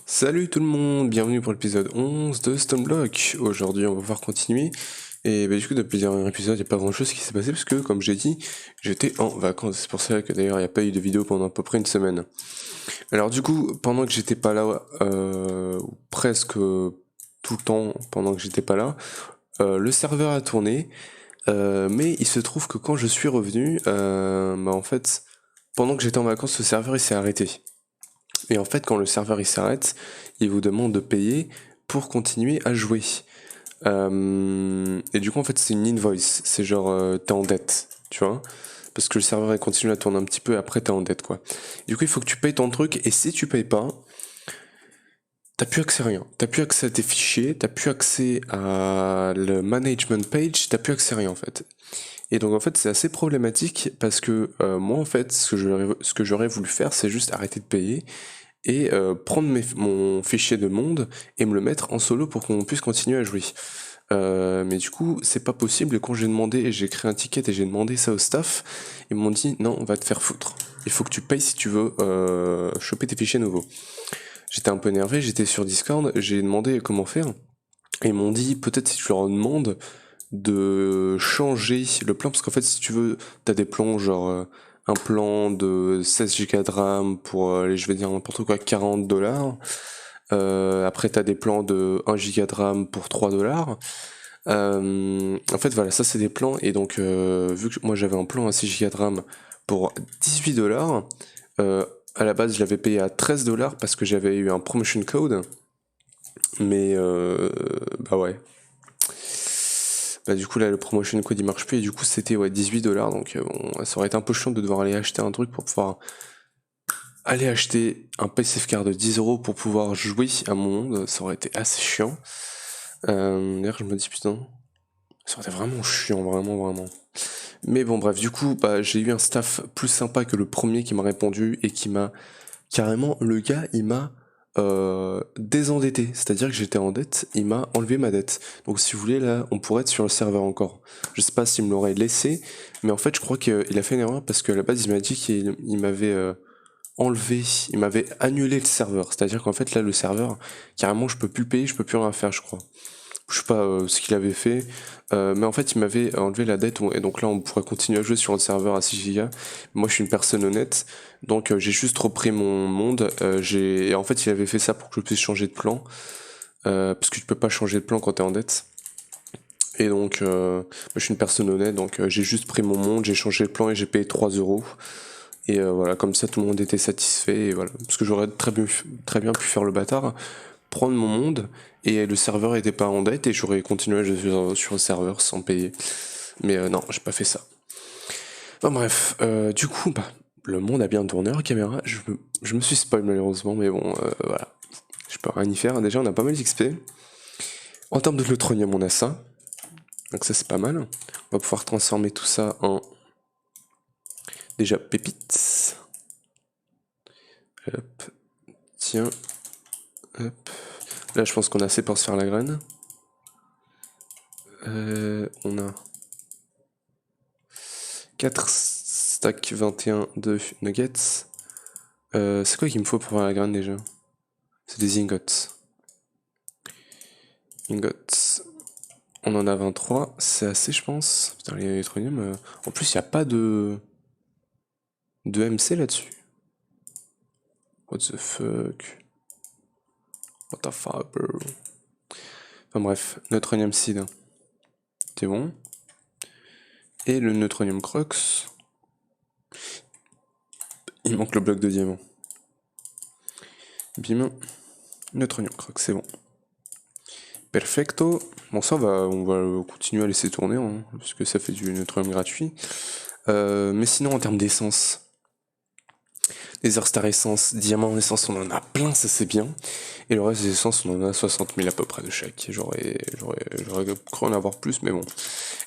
Salut tout le monde, bienvenue pour l'épisode 11 de Stoneblock. Aujourd'hui on va pouvoir continuer. Et bah, du coup depuis le dernier épisode il n'y a pas grand chose qui s'est passé parce que comme j'ai dit j'étais en vacances. C'est pour ça que d'ailleurs il n'y a pas eu de vidéo pendant à peu près une semaine. Alors du coup pendant que j'étais pas là, ou presque tout le temps pendant que j'étais pas là, le serveur a tourné. Mais il se trouve que quand je suis revenu, bah en fait pendant que j'étais en vacances le serveur il s'est arrêté. Et en fait, quand le serveur il s'arrête, il vous demande de payer pour continuer à jouer. Et du coup, en fait, c'est une invoice. C'est genre, t'es en dette, tu vois. Parce que le serveur il continue à tourner un petit peu et après t'es en dette, quoi. Du coup, il faut que tu payes ton truc et si tu payes pas, t'as plus accès à rien. T'as plus accès à tes fichiers, t'as plus accès à le management page, t'as plus accès à rien, en fait. Et donc en fait c'est assez problématique parce que moi en fait ce que j'aurais voulu faire c'est juste arrêter de payer et prendre mon fichier de monde et me le mettre en solo pour qu'on puisse continuer à jouer. Mais du coup, c'est pas possible. Et quand j'ai demandé, et j'ai créé un ticket et j'ai demandé ça au staff, ils m'ont dit non, on va te faire foutre. Il faut que tu payes si tu veux choper tes fichiers nouveaux. J'étais un peu énervé, j'étais sur Discord, j'ai demandé comment faire. Et ils m'ont dit peut-être si tu leur demandes de changer le plan, parce qu'en fait si tu veux, t'as des plans genre un plan de 16 Go de RAM pour, je vais dire n'importe quoi, 40 $. Après t'as des plans de 1 Go de RAM pour 3 $. En fait voilà, ça c'est des plans, et donc vu que moi j'avais un plan à 6 Go de RAM pour 18 $, à la base je l'avais payé à 13 $ parce que j'avais eu un promotion code, mais bah ouais, bah du coup là le promotion code il marche plus et du coup c'était ouais 18 $, donc bon, ça aurait été un peu chiant de devoir aller acheter un truc pour pouvoir aller acheter un PCF card de 10 € pour pouvoir jouer à mon monde. Ça aurait été assez chiant. D'ailleurs je me dis putain, ça aurait été vraiment chiant, vraiment vraiment. Mais bon bref, du coup bah, j'ai eu un staff plus sympa que le premier qui m'a répondu et qui m'a carrément, le gars il m'a désendetté, c'est-à-dire que j'étais en dette, il m'a enlevé ma dette. Donc si vous voulez là, on pourrait être sur le serveur encore. Je sais pas s'il me l'aurait laissé, mais en fait je crois qu'il a fait une erreur parce qu'à la base il m'a dit qu'il m'avait enlevé, il m'avait annulé le serveur. C'est-à-dire qu'en fait là le serveur, carrément je peux plus le payer, je peux plus rien faire je crois. Je sais pas ce qu'il avait fait, mais en fait il m'avait enlevé la dette, et donc là on pourrait continuer à jouer sur un serveur à 6 Go. Moi je suis une personne honnête, donc j'ai juste repris mon monde, et en fait il avait fait ça pour que je puisse changer de plan, parce que tu peux pas changer de plan quand t'es en dette. Et donc moi, je suis une personne honnête, donc j'ai juste pris mon monde, j'ai changé de plan et j'ai payé 3 €. Et voilà, comme ça tout le monde était satisfait, et voilà. Parce que j'aurais très bien pu faire le bâtard, prendre mon monde, et le serveur était pas en dette, et j'aurais continué à jouer sur le serveur sans payer. Mais non, j'ai pas fait ça. Enfin bref, du coup, bah, le monde a bien tourné en caméra. Je me suis spoil malheureusement, mais bon, voilà. Je peux rien y faire. Déjà, on a pas mal d'XP. En termes de neutronium, on a ça. Donc ça, c'est pas mal. On va pouvoir transformer tout ça en... Déjà, pépites. Hop. Tiens. Hop. Là, je pense qu'on a assez pour se faire la graine. On a 4 stack 21 de nuggets. C'est quoi qu'il me faut pour faire la graine déjà? C'est des ingots. Ingots. On en a 23, c'est assez je pense. Putain, les neutronium. En plus, il n'y a pas de MC là-dessus. What the fuck? What the fuck, bro? Enfin bref, neutronium seed. C'est bon. Et le neutronium crux. Il manque le bloc de diamant. Bim. Neutronium crux, c'est bon. Perfecto. Bon, ça, on va continuer à laisser tourner, hein, parce que ça fait du neutronium gratuit. Mais sinon, en termes d'essence, les Earth Star essence, diamant essence, on en a plein, ça c'est bien. Et le reste des essences, on en a 60 000 à peu près de chaque. J'aurais cru en avoir plus, mais bon.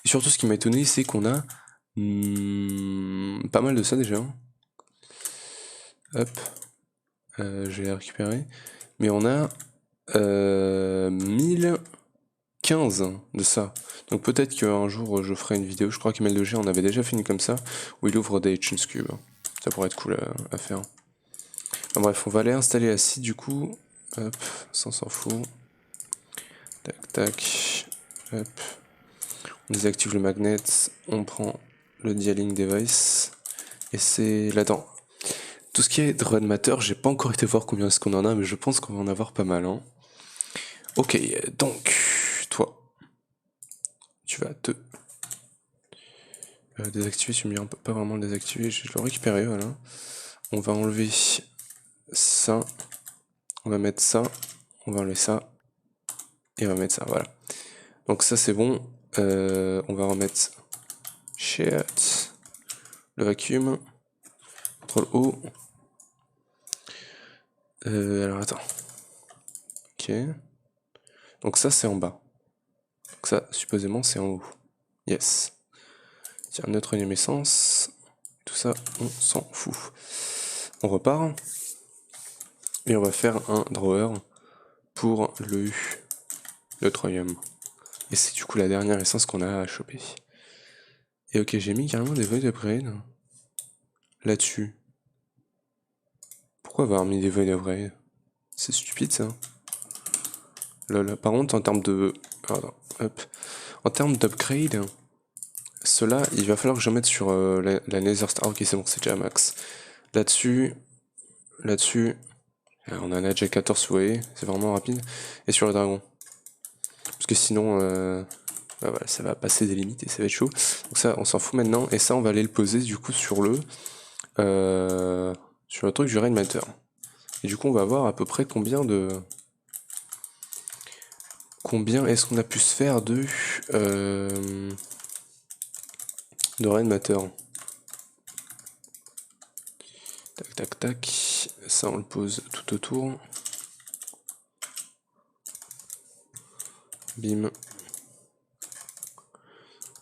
Et surtout, ce qui m'a étonné, c'est qu'on a pas mal de ça déjà. Hop. Je vais les récupérer. Mais on a 1015 de ça. Donc peut-être qu'un jour je ferai une vidéo. Je crois qu'ML2G on avait déjà fait une comme ça, où il ouvre des Chunks Cube. Ça pourrait être cool à faire. Enfin, bref, on va aller installer Acid du coup. Hop, ça on s'en fout. Tac, tac. Hop. On désactive le magnet. On prend le dialing device. Et c'est là-dedans. Tout ce qui est Drone Matter, j'ai pas encore été voir combien est-ce qu'on en a, mais je pense qu'on va en avoir pas mal. Hein. Ok, donc, toi, tu vas te désactiver, tu me dis on peut pas vraiment le désactiver, je vais le récupérer, voilà. On va enlever ça, on va mettre ça, on va enlever ça, et on va mettre ça, voilà. Donc ça c'est bon, on va remettre shit, le vacuum, CTRL O. Alors attends. Ok. Donc ça c'est en bas. Donc ça supposément c'est en haut. Yes. Tiens, neutronium essence. Tout ça, on s'en fout. On repart. Et on va faire un drawer pour le neutronium. Et c'est du coup la dernière essence qu'on a à choper. Et ok, j'ai mis carrément des void upgrade là-dessus. Pourquoi avoir mis des void upgrade? C'est stupide ça. Lol. Par contre, en termes de. Pardon, hop. En termes d'upgrade, cela, il va falloir que je mette sur la Nether Star. Ok, c'est bon, c'est déjà max. Là-dessus, là-dessus, on en a déjà 14, vous voyez, c'est vraiment rapide. Et sur le dragon. Parce que sinon, bah voilà, ça va passer des limites et ça va être chaud. Donc ça, on s'en fout maintenant. Et ça, on va aller le poser du coup sur le truc du Rainmatter. Et du coup, on va voir à peu près combien est-ce qu'on a pu se faire de Rainmatter. Tac, tac, tac. Ça, on le pose tout autour. Bim.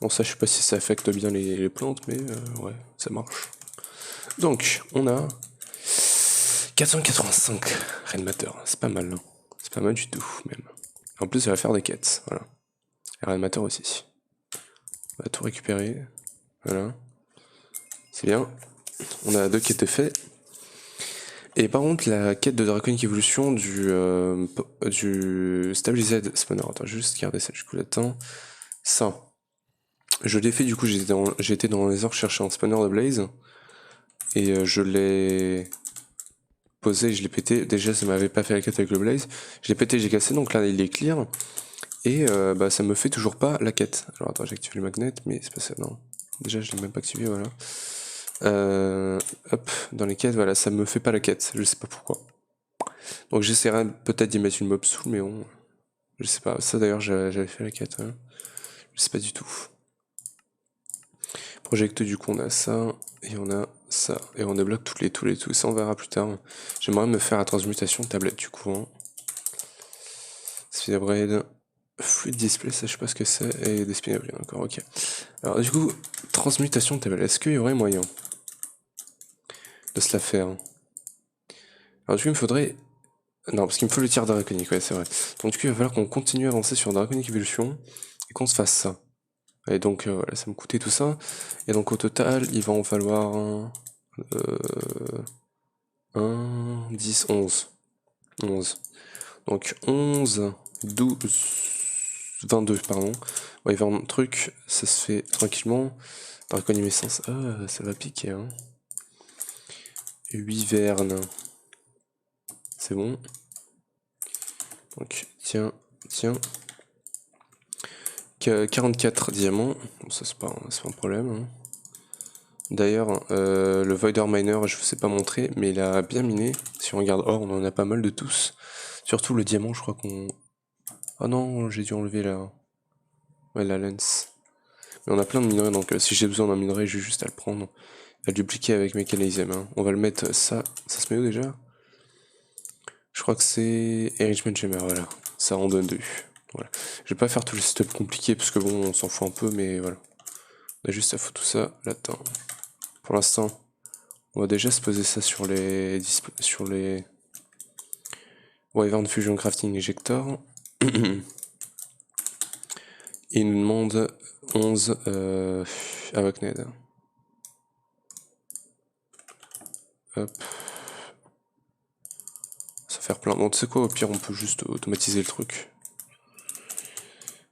Bon, ça, je sais pas si ça affecte bien les plantes, mais ouais, ça marche. Donc, on a 485 Rainmatter. C'est pas mal, hein. C'est pas mal du tout, même. En plus, il va faire des quêtes, voilà. Et Rainmatter aussi. On va tout récupérer. Voilà. C'est bien. On a 2 quêtes faites. Et par contre, la quête de Draconic Evolution du Stabilized Spawner. Attends, je vais juste garder ça du coup là-dedans. Ça. Je l'ai fait, du coup, j'étais dans les heures chercher un spawner de Blaze. Et je l'ai posé, je l'ai pété. Déjà, ça m'avait pas fait la quête avec le Blaze. Je l'ai pété, j'ai cassé, donc là, il est clear. Et bah, ça me fait toujours pas la quête. Alors attends, j'ai activé le magnet, mais c'est pas ça, non. Déjà, je l'ai même pas activé, voilà. Hop, dans les quêtes, voilà, ça me fait pas la quête, je sais pas pourquoi. Donc j'essaierai peut-être d'y mettre une mob soul, mais bon, je sais pas. Ça d'ailleurs, j'avais fait la quête, hein. Je sais pas du tout. Project, du coup, on a ça, et on a ça, et on débloque tous, ça on verra plus tard. J'aimerais me faire la transmutation tablette, du coup, hein. Speed upgrade, fluid display, ça je sais pas ce que c'est, et des spin upgrade encore, ok. Alors du coup, transmutation tablette, est-ce qu'il y aurait moyen de se la faire? Alors du coup, il me faudrait... Non, parce qu'il me faut le tir draconique, ouais, c'est vrai. Donc du coup, il va falloir qu'on continue à avancer sur Draconic Evolution, et qu'on se fasse ça. Et donc, voilà, ça me coûtait tout ça. Et donc au total, il va en falloir... 1, 10, 11. 11. Donc 11, 12, 22, pardon. Ouais, 20 trucs, ça se fait tranquillement. Draconimescence, ah, ça va piquer, hein. 8 vernes. C'est bon. Donc, tiens, tiens. 44 diamants. Bon, ça, c'est pas un problème, hein. D'ailleurs, le Voider Miner, je vous ai pas montré, mais il a bien miné. Si on regarde or, on en a pas mal de tous. Surtout le diamant, je crois qu'on... Ah non, j'ai dû enlever la... Ouais, la lens. Mais on a plein de minerais, donc si j'ai besoin d'un minerai, j'ai juste à le prendre. À le dupliquer avec Mechanism, hein. On va le mettre, ça se met où déjà? Je crois que c'est Enrichment Chamber, voilà. Ça en donne 2. Voilà. Je vais pas faire tout le setup compliqué, parce que bon, on s'en fout un peu, mais voilà. On a juste à foutre tout ça là-dedans. Pour l'instant, on va déjà se poser ça sur les... Wyvern Fusion Crafting Injector. Il nous demande 11 Awakned. Hop. faire plein. Bon, tu sais quoi, au pire, on peut juste automatiser le truc.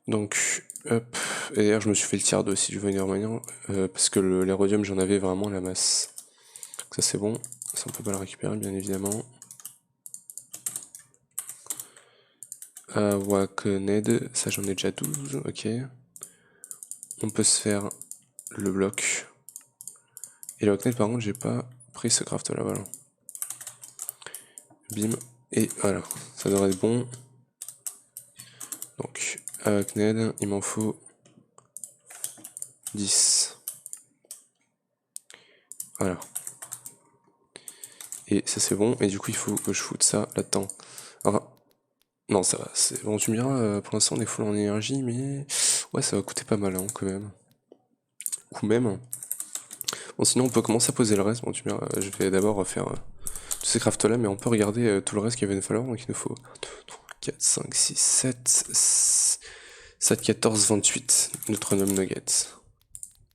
Donc, hop. Et d'ailleurs, je me suis fait le tiers 2 si je veux dire maintenant. Parce que l'érodium, j'en avais vraiment la masse. Donc ça, c'est bon. Ça, on peut pas le récupérer, bien évidemment. Wakened, ça j'en ai déjà 12, ok. On peut se faire le bloc. Et le Wakened, par contre, j'ai pas pris ce craft là, voilà. Bim. Et voilà, ça devrait être bon. Donc, Wakened, il m'en faut 10. Voilà. Et ça c'est bon, et du coup il faut que je foute ça là-dedans. Alors, non, ça va, c'est bon, tu me diras, pour l'instant on est full en énergie, mais ouais, ça va coûter pas mal, hein, quand même. Ou même. Bon, sinon on peut commencer à poser le reste. Bon, tu me diras, je vais d'abord refaire tous ces crafts là, mais on peut regarder tout le reste qu'il va nous falloir. Donc il nous faut 2, 3, 4, 5, 6, 7, 7, 14, 28 Neutronome Nuggets.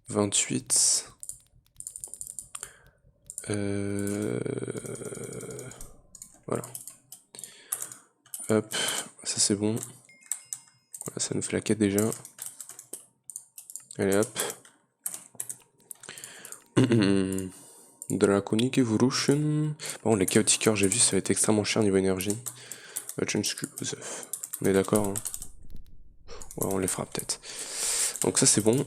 28. Voilà. Hop, ça c'est bon. Voilà, ça nous fait la quête déjà. Allez hop. Draconic Evolution. Bon, les chaotiqueurs, j'ai vu, ça va être extrêmement cher niveau énergie. On est d'accord, hein. Ouais, on les fera peut-être. Donc ça c'est bon.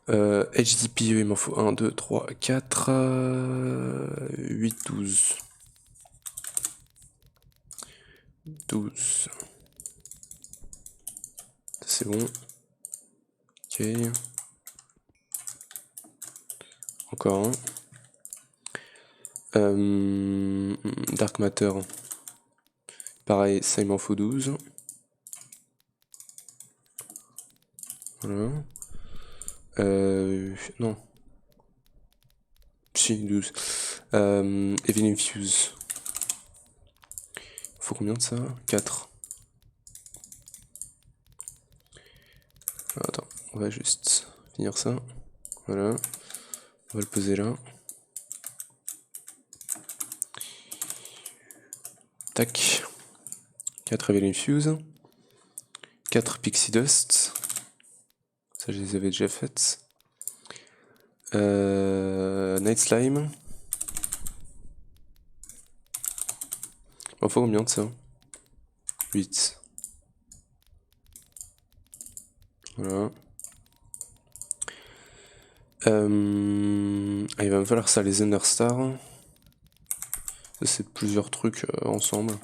HDPE, il m'en faut 1, 2, 3, 4, 8, 12. 12. Ça c'est bon. Ok. Encore un. Dark Matter. Pareil, ça il m'en faut 12. Voilà. Non. Si, 12. Evil Infuse. Faut combien de ça? 4. Attends, on va juste finir ça. Voilà. On va le poser là. Tac. 4 Evil Infuse. 4 Pixie Dust. Ça, je les avais déjà faites. Night Slime. Il faut combien de ça? 8. Voilà. Il va me falloir ça, les Understars. Ça, c'est plusieurs trucs ensemble.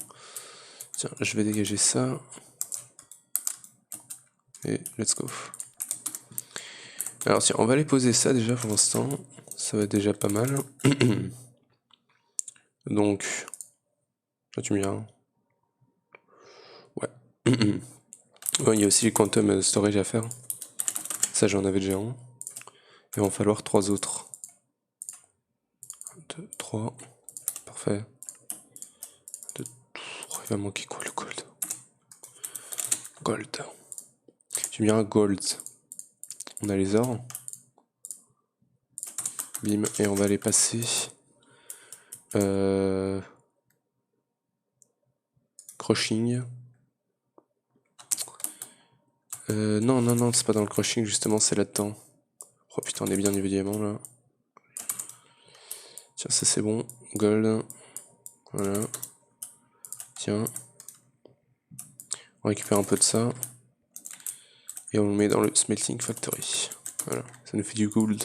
Tiens, je vais dégager ça. Et let's go. Alors tiens, on va aller poser ça déjà pour l'instant. Ça va être déjà pas mal. Donc, là tu me diras. Ouais. Ouais, il y a aussi les quantum storage à faire. Ça, j'en avais déjà un. Et il va en falloir 3 autres. 1, 2, 3. Parfait. 2, 3. Il va manquer quoi le gold? Gold. Tu me diras gold. On a les ors. Bim. Et on va les passer. Crushing. Non, non, non, c'est pas dans le crushing, justement, c'est là-dedans. Oh putain, on est bien niveau diamant là. Tiens, ça c'est bon. Gold. Voilà. Tiens. On récupère un peu de ça. Et on le met dans le Smelting Factory. Voilà, ça nous fait du gold.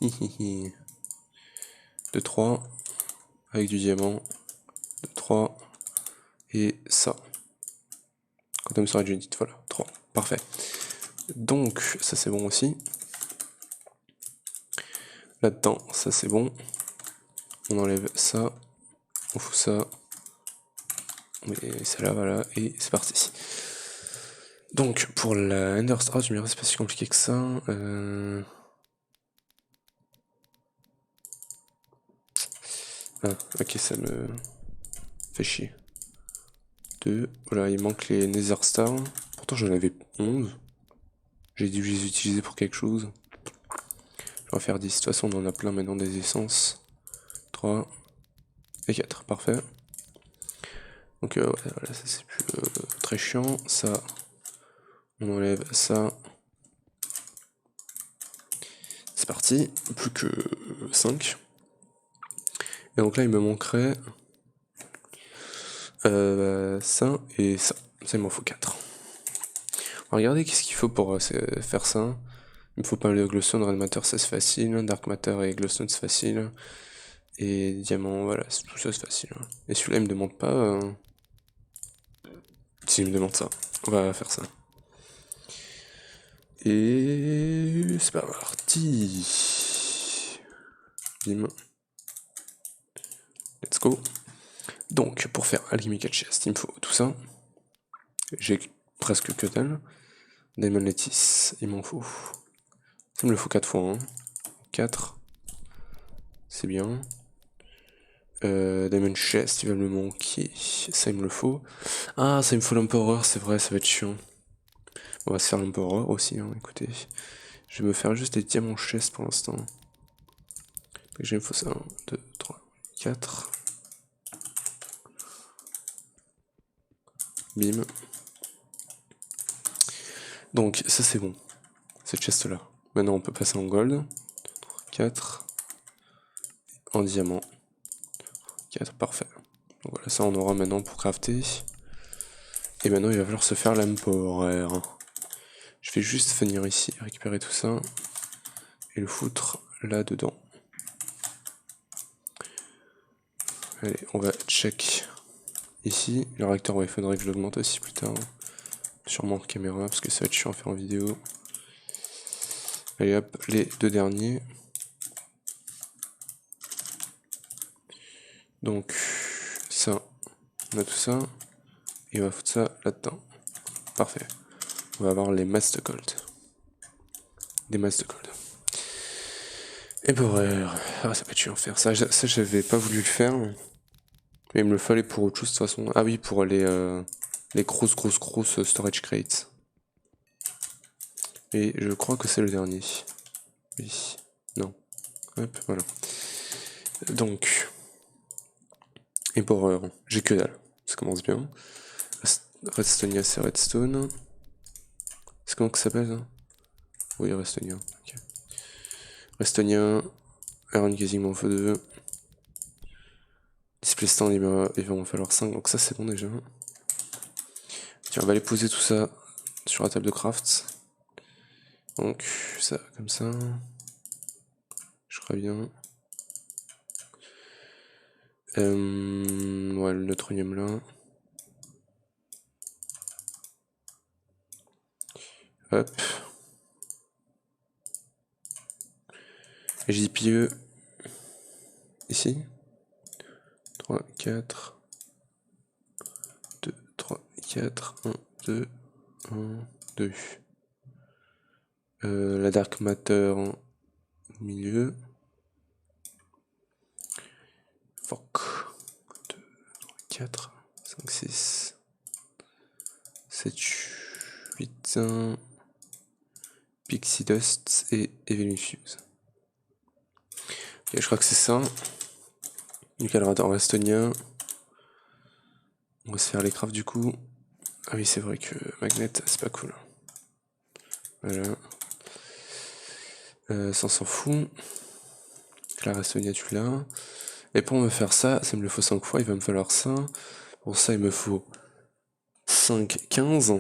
2, 3. Avec du diamant. 2, 3. Et ça. Quantum Storage Unit, voilà. 3. Parfait. Donc, ça c'est bon aussi. Là-dedans, ça c'est bon. On enlève ça. On fout ça. On met ça là, voilà. Et c'est parti. Donc, pour la Enderstar, je me dirais c'est pas si compliqué que ça. Ah, ok, ça me fait chier. 2. Voilà, il manque les Nether Stars. Pourtant, j'en avais 11. J'ai dû les utiliser pour quelque chose. Je vais en faire 10. De toute façon, on en a plein maintenant des essences. 3. et 4, parfait. Donc ouais, voilà, ça c'est plus très chiant. Ça, on enlève ça. C'est parti, plus que 5. Et donc là, il me manquerait ça et ça. Ça, il m'en faut 4. On va regarder qu'est-ce qu'il faut pour faire ça. Il me faut pas le glowstone, red matter, ça c'est facile. Dark matter et glowstone, c'est facile. Et diamant, voilà, tout ça c'est facile. Et celui-là, il me demande pas. S'il me demande ça, on va faire ça. Et c'est pas parti. Bim. Let's go. Donc, pour faire Alchemical Chest, il me faut tout ça. J'ai presque que dalle. Diamond Lettuce, il m'en faut. Ça me le faut 4 fois. 4. C'est bien. Diamond Chest, il va me manquer. Ça, il me le faut. Ah, ça, il me faut l'Emperor, c'est vrai, ça va être chiant. On va se faire l'Emperor aussi, écoutez. Je vais me faire juste des diamants chest pour l'instant. Donc, il me faut ça. 1, 2, 3, 4. Bim. Donc, ça, c'est bon. Cette chest-là. Maintenant, on peut passer en gold. 4. En diamant. 4, parfait. Donc voilà, ça on aura maintenant pour crafter. Et maintenant il va falloir se faire l'empereur. Je vais juste venir ici, récupérer tout ça. Et le foutre là-dedans. Allez, on va check ici. Le réacteur, il faudrait que je l'augmente aussi plus tard. Sûrement en caméra, parce que ça va être chiant à faire en vidéo. Allez hop, les 2 derniers. Donc, ça, on a tout ça. Et on va foutre ça là-dedans. Parfait. On va avoir les masses de gold. Des masses de gold. Empereur. Ah, ça peut être chiant à faire. Ça j'avais pas voulu le faire. Mais il me le fallait pour autre chose de toute façon. Ah oui, pour les grosses storage crates. Et je crois que c'est le dernier. Oui. Non. Hop, voilà. Donc. Empereur. J'ai que dalle. Ça commence bien. Redstonia, c'est Redstone. C'est comment que ça s'appelle ça? Oui, Redstonia. Okay. Redstonia. Iron Casing m'en faut 2. Display stand, il va en falloir 5. Donc ça, c'est bon déjà. Tiens, on va aller poser tout ça sur la table de craft. Donc, ça, comme ça. Je crois bien. Ouais, le neutronium là. Hop. JPE. Ici. 3, 4. 2, 3, 4. 1, 2. 1, 2. La dark matter au milieu. Fuck. 2, 3, 4, 5, 6, 7, 8, Pixie Dust et Evelyn Fuse. Ok, je crois que c'est ça. Du calculateur Restonia. On va se faire les crafts du coup. Ah oui, c'est vrai que Magnet, c'est pas cool. Voilà. Ça on s'en fout. La Restonia, tu l'as. Et pour me faire ça, ça me le faut 5 fois, il va me falloir ça. Pour ça, il me faut 5, 15.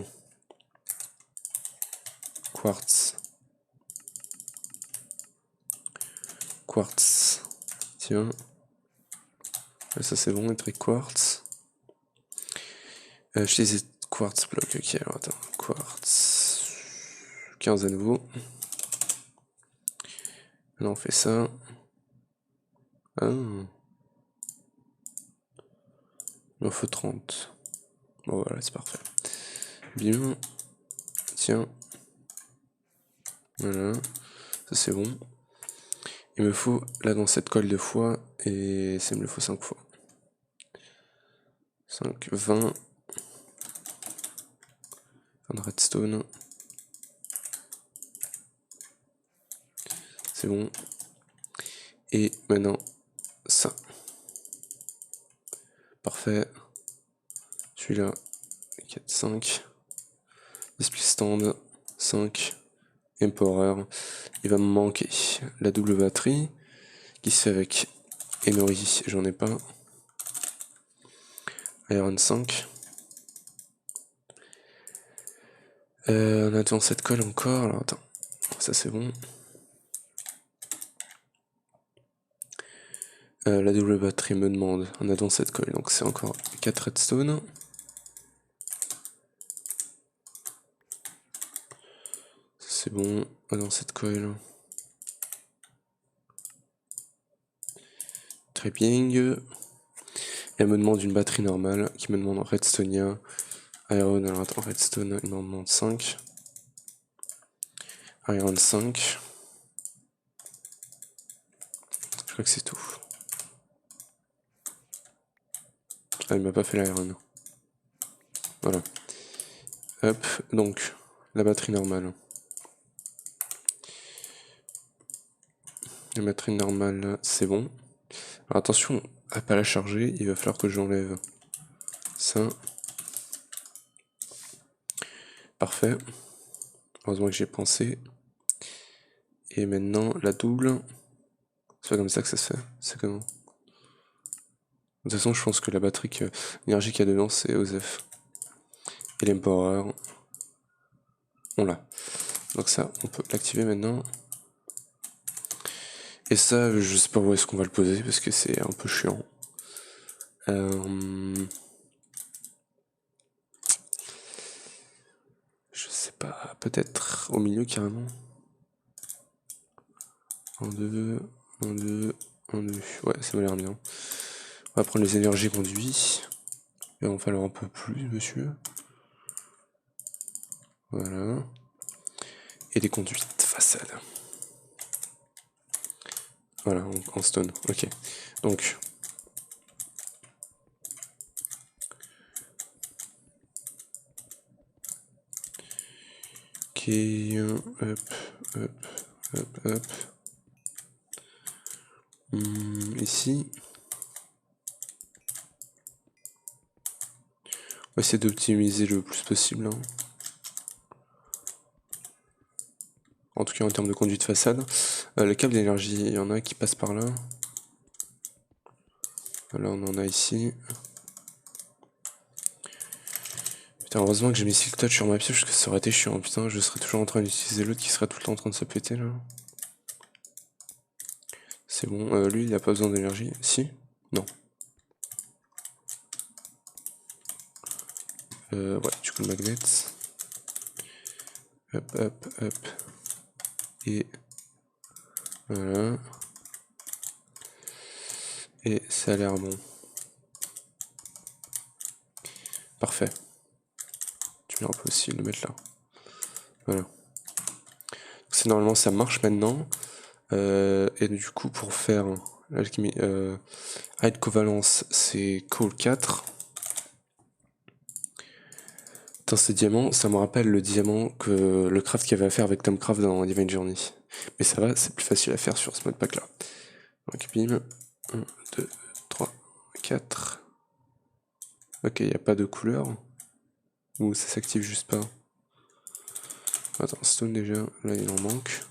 Quartz. Quartz. Tiens. Ça c'est bon, être quartz. Je disais quartz bloc, ok, alors attends. Quartz. 15 à nouveau. Maintenant on fait ça. Ah. Il en faut 30. Bon voilà, c'est parfait. Bim. Tiens. Voilà. Ça c'est bon. Il me faut là dans cette colle 2 fois et ça me le faut 5 fois. 5, 20. Un redstone. C'est bon. Et maintenant ça. Parfait. Celui-là, 4, 5. Display stand, 5. Empower. Il va me manquer la double batterie qui se fait avec Emery, j'en ai pas. Iron 5. On attend cette colle encore. Alors attends, ça c'est bon. La double batterie me demande un addon cette colle, donc c'est encore 4 redstone. C'est bon, addon cette coil. Très bien. Elle me demande une batterie normale qui me demande redstonia. Iron, alors attends, redstone, il m'en demande 5. Iron 5. Je crois que c'est tout. Ah, il m'a pas fait l'iron. Voilà. Hop, donc, la batterie normale. La batterie normale, c'est bon. Alors attention à pas la charger, il va falloir que j'enlève ça. Parfait. Heureusement que j'ai pensé. Et maintenant, la double. C'est pas comme ça que ça se fait. C'est comment? De toute façon, je pense que la batterie, l'énergie qu'il y a dedans, c'est OZEF. Et l'Empower. On l'a. Donc ça, on peut l'activer maintenant. Et ça, je sais pas où est-ce qu'on va le poser, parce que c'est un peu chiant. Je sais pas, peut-être au milieu carrément. 1, 2, 1, 2, 1, 2. Ouais, ça m'a l'air bien. On va prendre les énergies conduits. Il va en falloir un peu plus, monsieur. Voilà. Et des conduites façade. Voilà, en stone. Ok. Donc. Ok. Hop, hop, hop, hop. Ici. On va essayer d'optimiser le plus possible. Hein. En tout cas en termes de conduite façade. Le câble d'énergie, il y en a qui passe par là. Là on en a ici. Putain, heureusement que j'ai mis Silk Touch sur ma pioche parce que ça aurait été chiant. Putain, je serais toujours en train d'utiliser l'autre qui serait tout le temps en train de se péter là. C'est bon, lui il a pas besoin d'énergie. Si? Non. Ouais, du coup le magnet. Hop, hop, hop. Et voilà. Et ça a l'air bon. Parfait. Tu peux aussi le mettre là. Voilà. C'est normalement ça marche maintenant. Et du coup pour faire l'alchimie hide covalence c'est call 4. Dans ces diamants, ça me rappelle le diamant que le craft qu'il y avait à faire avec Tomcraft dans Divine Journey. Mais ça va, c'est plus facile à faire sur ce modpack là. Donc bim, 1, 2, 3, 4. Ok, il n'y a pas de couleur. Ou ça s'active juste pas. Attends, stone déjà, là il en manque.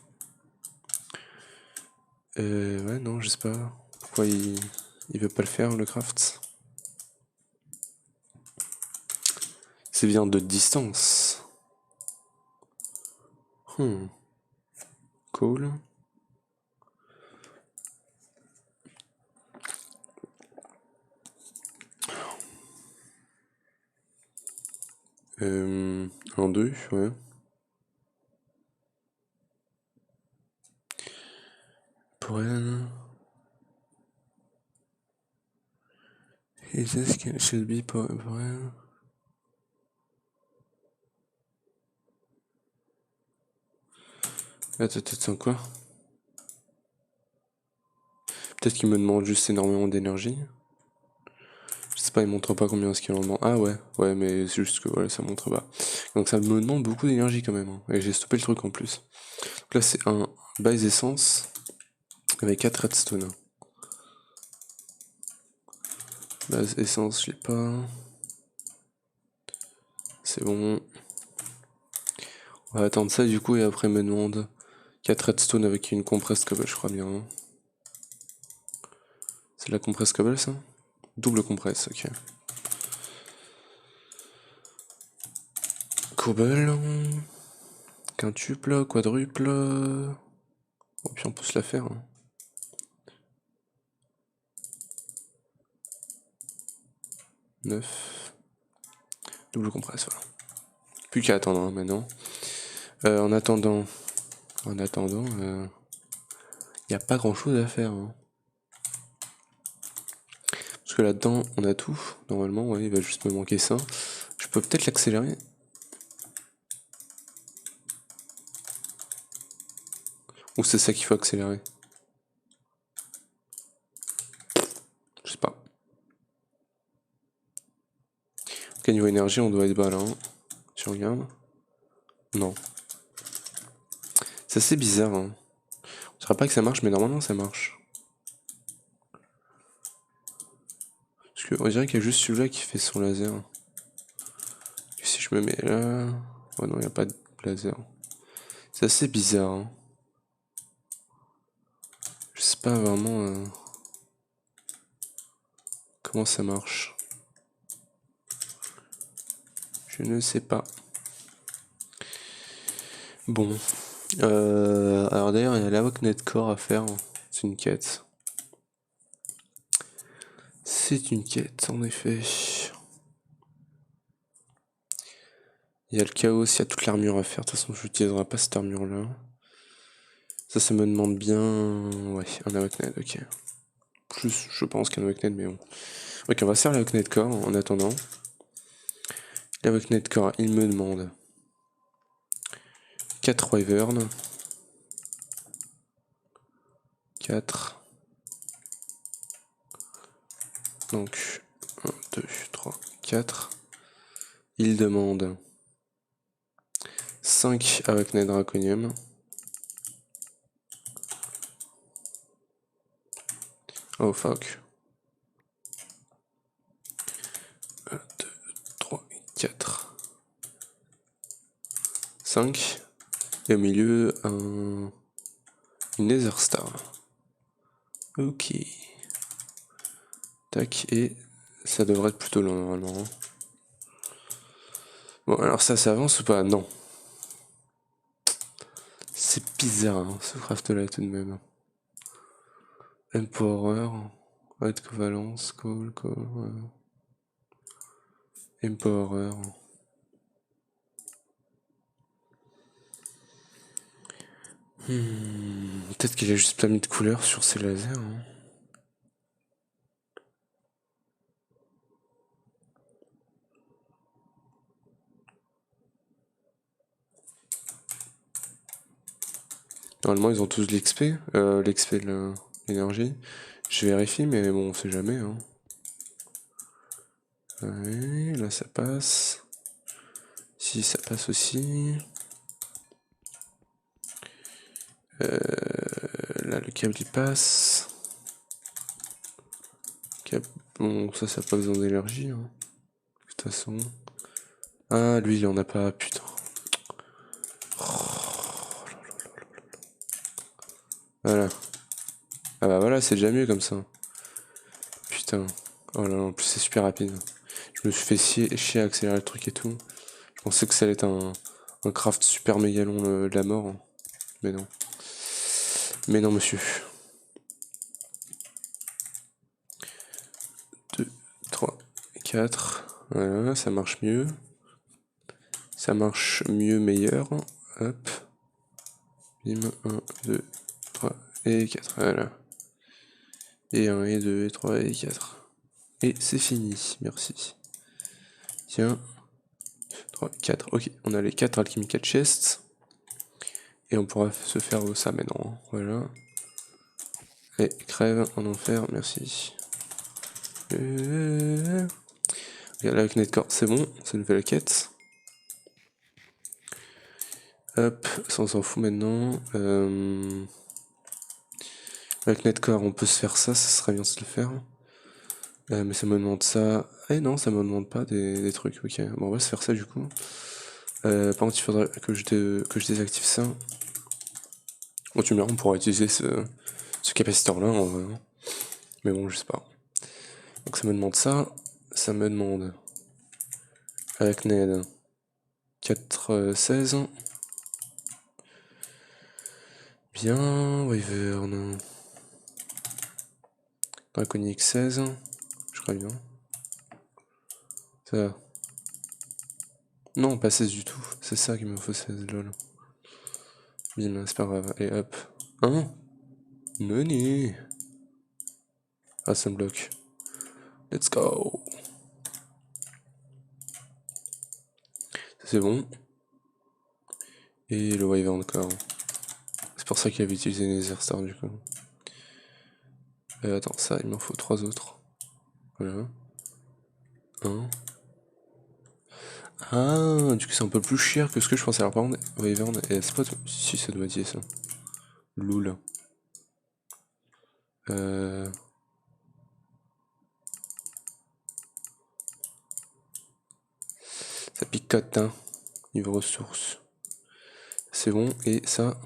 Ouais, non, je sais pas. Pourquoi il veut pas le faire le craft? C'est bien de distance. Cool. En 2, ouais. Pour elle. Et c'est ce que Shelby pour elle. Attends, quoi? Peut-être qu'il me demande juste énormément d'énergie. Je sais pas, il montre pas combien est-ce qu'il en demande. Ah ouais, mais c'est juste que voilà, ça montre pas. Donc ça me demande beaucoup d'énergie quand même. Hein. Et j'ai stoppé le truc en plus. Donc là c'est un base essence avec 4 redstone. Base essence, je l'ai pas. C'est bon. On va attendre ça du coup et après me demande 4 redstone avec une compressed cobble, je crois bien. Hein. C'est la compressed cobble ça? Double compresse, ok. Cobble. Quintuple, quadruple. Oh, puis on peut se la faire. Hein. 9. Double compresse, voilà. Plus qu'à attendre hein, maintenant. En attendant, il n'y a pas grand chose à faire. Hein. Parce que là-dedans, on a tout. Normalement, ouais, il va juste me manquer ça. Je peux peut-être l'accélérer. Ou c'est ça qu'il faut accélérer? Je sais pas. Ok, niveau énergie, on doit être bas là. Hein. Tu regardes? Non. C'est assez bizarre. Hein. On dirait pas que ça marche, mais normalement ça marche. Parce que on dirait qu'il y a juste celui-là qui fait son laser. Et si je me mets là... Oh non, il n'y a pas de laser. C'est assez bizarre. Hein. Je sais pas vraiment comment ça marche. Je ne sais pas. Bon. Alors d'ailleurs, il y a la Net Core à faire. C'est une quête. C'est une quête, en effet. Il y a le chaos, il y a toute l'armure à faire. De toute façon, je n'utiliserai pas cette armure-là. Ça me demande bien... Ouais, un Awaknet, ok. Plus, je pense qu'un Awaknet, mais bon. Ok, on va faire l'Awaknet Core en attendant. L'Awaknet Core, il me demande 4 Wyvern. 4. Donc, 1, 2, 3, 4. Il demande 5 Awaknet Draconium. Oh fuck. 1, 2, 3, 4. 5. Et au milieu, une Nether Star. Ok. Tac, et ça devrait être plutôt long normalement. Bon, alors ça avance ou pas? Non. C'est bizarre, hein, ce craft là tout de même. Empower, White Covalence, Call, Empower. Peut-être qu'il a juste pas mis de couleur sur ses lasers. Hein. Normalement, ils ont tous l'XP, l'énergie. Je vérifie, mais bon, on sait jamais. Hein. Ouais, là, ça passe. Si, ça passe aussi. Là, le câble, il passe. Bon, ça n'a pas besoin d'énergie. Hein. De toute façon. Ah, lui, il en a pas. Putain. Voilà. Ah bah voilà, c'est déjà mieux comme ça. Putain. Oh là là, en plus c'est super rapide. Je me suis fait chier à accélérer le truc et tout. Je pensais que ça allait être un craft super méga long de la mort. Hein. Mais non. Mais non, monsieur. 2, 3, 4. Voilà, ça marche mieux. Ça marche mieux, meilleur. Hop. Bim, 1, 2, 3 et 4. Voilà. Et 1, et 2, et 3, et 4. Et c'est fini, merci. Tiens. 3, 4. Ok, on a les 4 alchemical chests. Et on pourra se faire ça maintenant. Voilà. Et crève en enfer, merci. Regarde là avec Netcore, c'est bon, c'est une nouvelle quête. Hop, ça on s'en fout maintenant. Avec Netcore, on peut se faire ça, ça serait bien de se le faire. Mais ça me demande ça. Eh non, ça me demande pas des trucs, ok. Bon, on va se faire ça du coup. Par contre, il faudrait que je désactive ça. Bon, tu me diras, on pourra utiliser ce capaciteur-là en vrai. Mais bon, je sais pas. Donc ça me demande ça. Ça me demande avec Ned 4, 16. Bien, Wyvern. Draconic 16. Je crois bien. Ça. Non, pas 16 du tout. C'est ça qu'il me faut 16, lol. Bim, c'est pas grave. Et hop. 1. Noni. Ah, ça me bloque. Let's go. Ça, c'est bon. Et le Wyvern encore. C'est pour ça qu'il avait utilisé les Airstar du coup. Attends, ça, il m'en faut 3 autres. Voilà. 1. Ah, du coup, c'est un peu plus cher que ce que je pensais. Alors, par contre, Wyvern, c'est pas. Si, ça doit dire ça. Loul. Ça picote, hein. Niveau ressources. C'est bon. Et ça.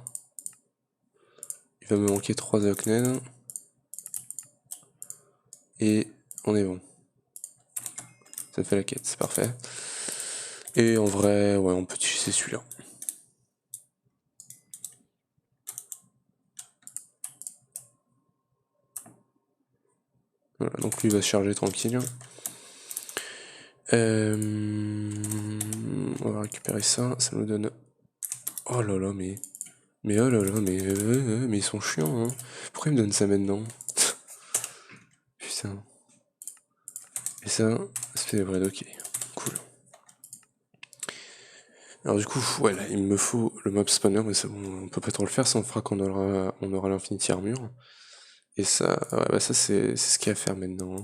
Il va me manquer 3 Aknen. Et on est bon. Ça fait la quête, c'est parfait. Et en vrai, ouais, on peut utiliser celui-là. Voilà, donc lui il va se charger tranquille. On va récupérer ça, ça nous donne... Oh là là, mais... Mais oh là là, mais ils sont chiants, hein. Pourquoi ils me donnent ça maintenant? Putain. Et ça, c'est vrai, ok. Cool. Alors du coup, ouais, là, il me faut le mob spawner, mais c'est bon, on peut pas trop le faire, ça on fera quand on aura l'infinity armure. Et ça, ouais, bah ça c'est ce qu'il y a à faire maintenant.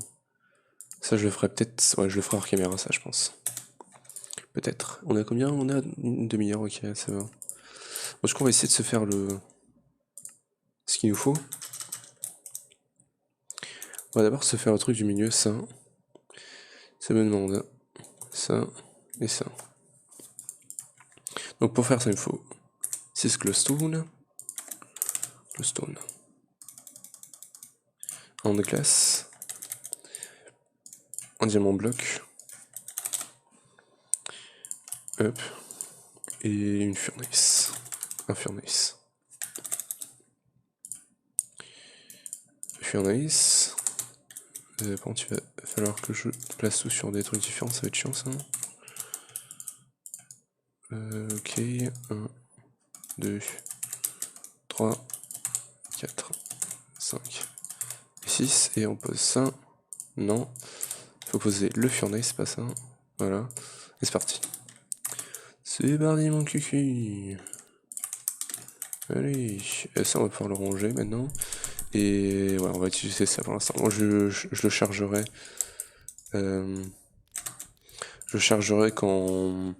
Ça je le ferai peut-être, ouais, je le ferai hors caméra, ça je pense. Peut-être. On a combien? On a une demi-heure, ok, ça va. Bon, du coup, on va essayer de se faire ce qu'il nous faut. On va d'abord se faire le truc du milieu, ça. Ça me demande ça et ça. Donc pour faire ça, il me faut 6 glowstone. Glowstone. Un de glace. Un diamant bloc. Hop. Et une furnace. Un furnace. Furnace. Par contre, il va falloir que je place tout sur des trucs différents, ça va être chiant ça. Ok, 1, 2, 3, 4, 5, 6, et on pose ça. Non, il faut poser le furnace, c'est pas ça. Voilà, et c'est parti. C'est parti mon cucu. Allez, et ça on va pouvoir le ranger maintenant. Et ouais, on va utiliser ça pour l'instant. Moi je le chargerai. Je chargerai quand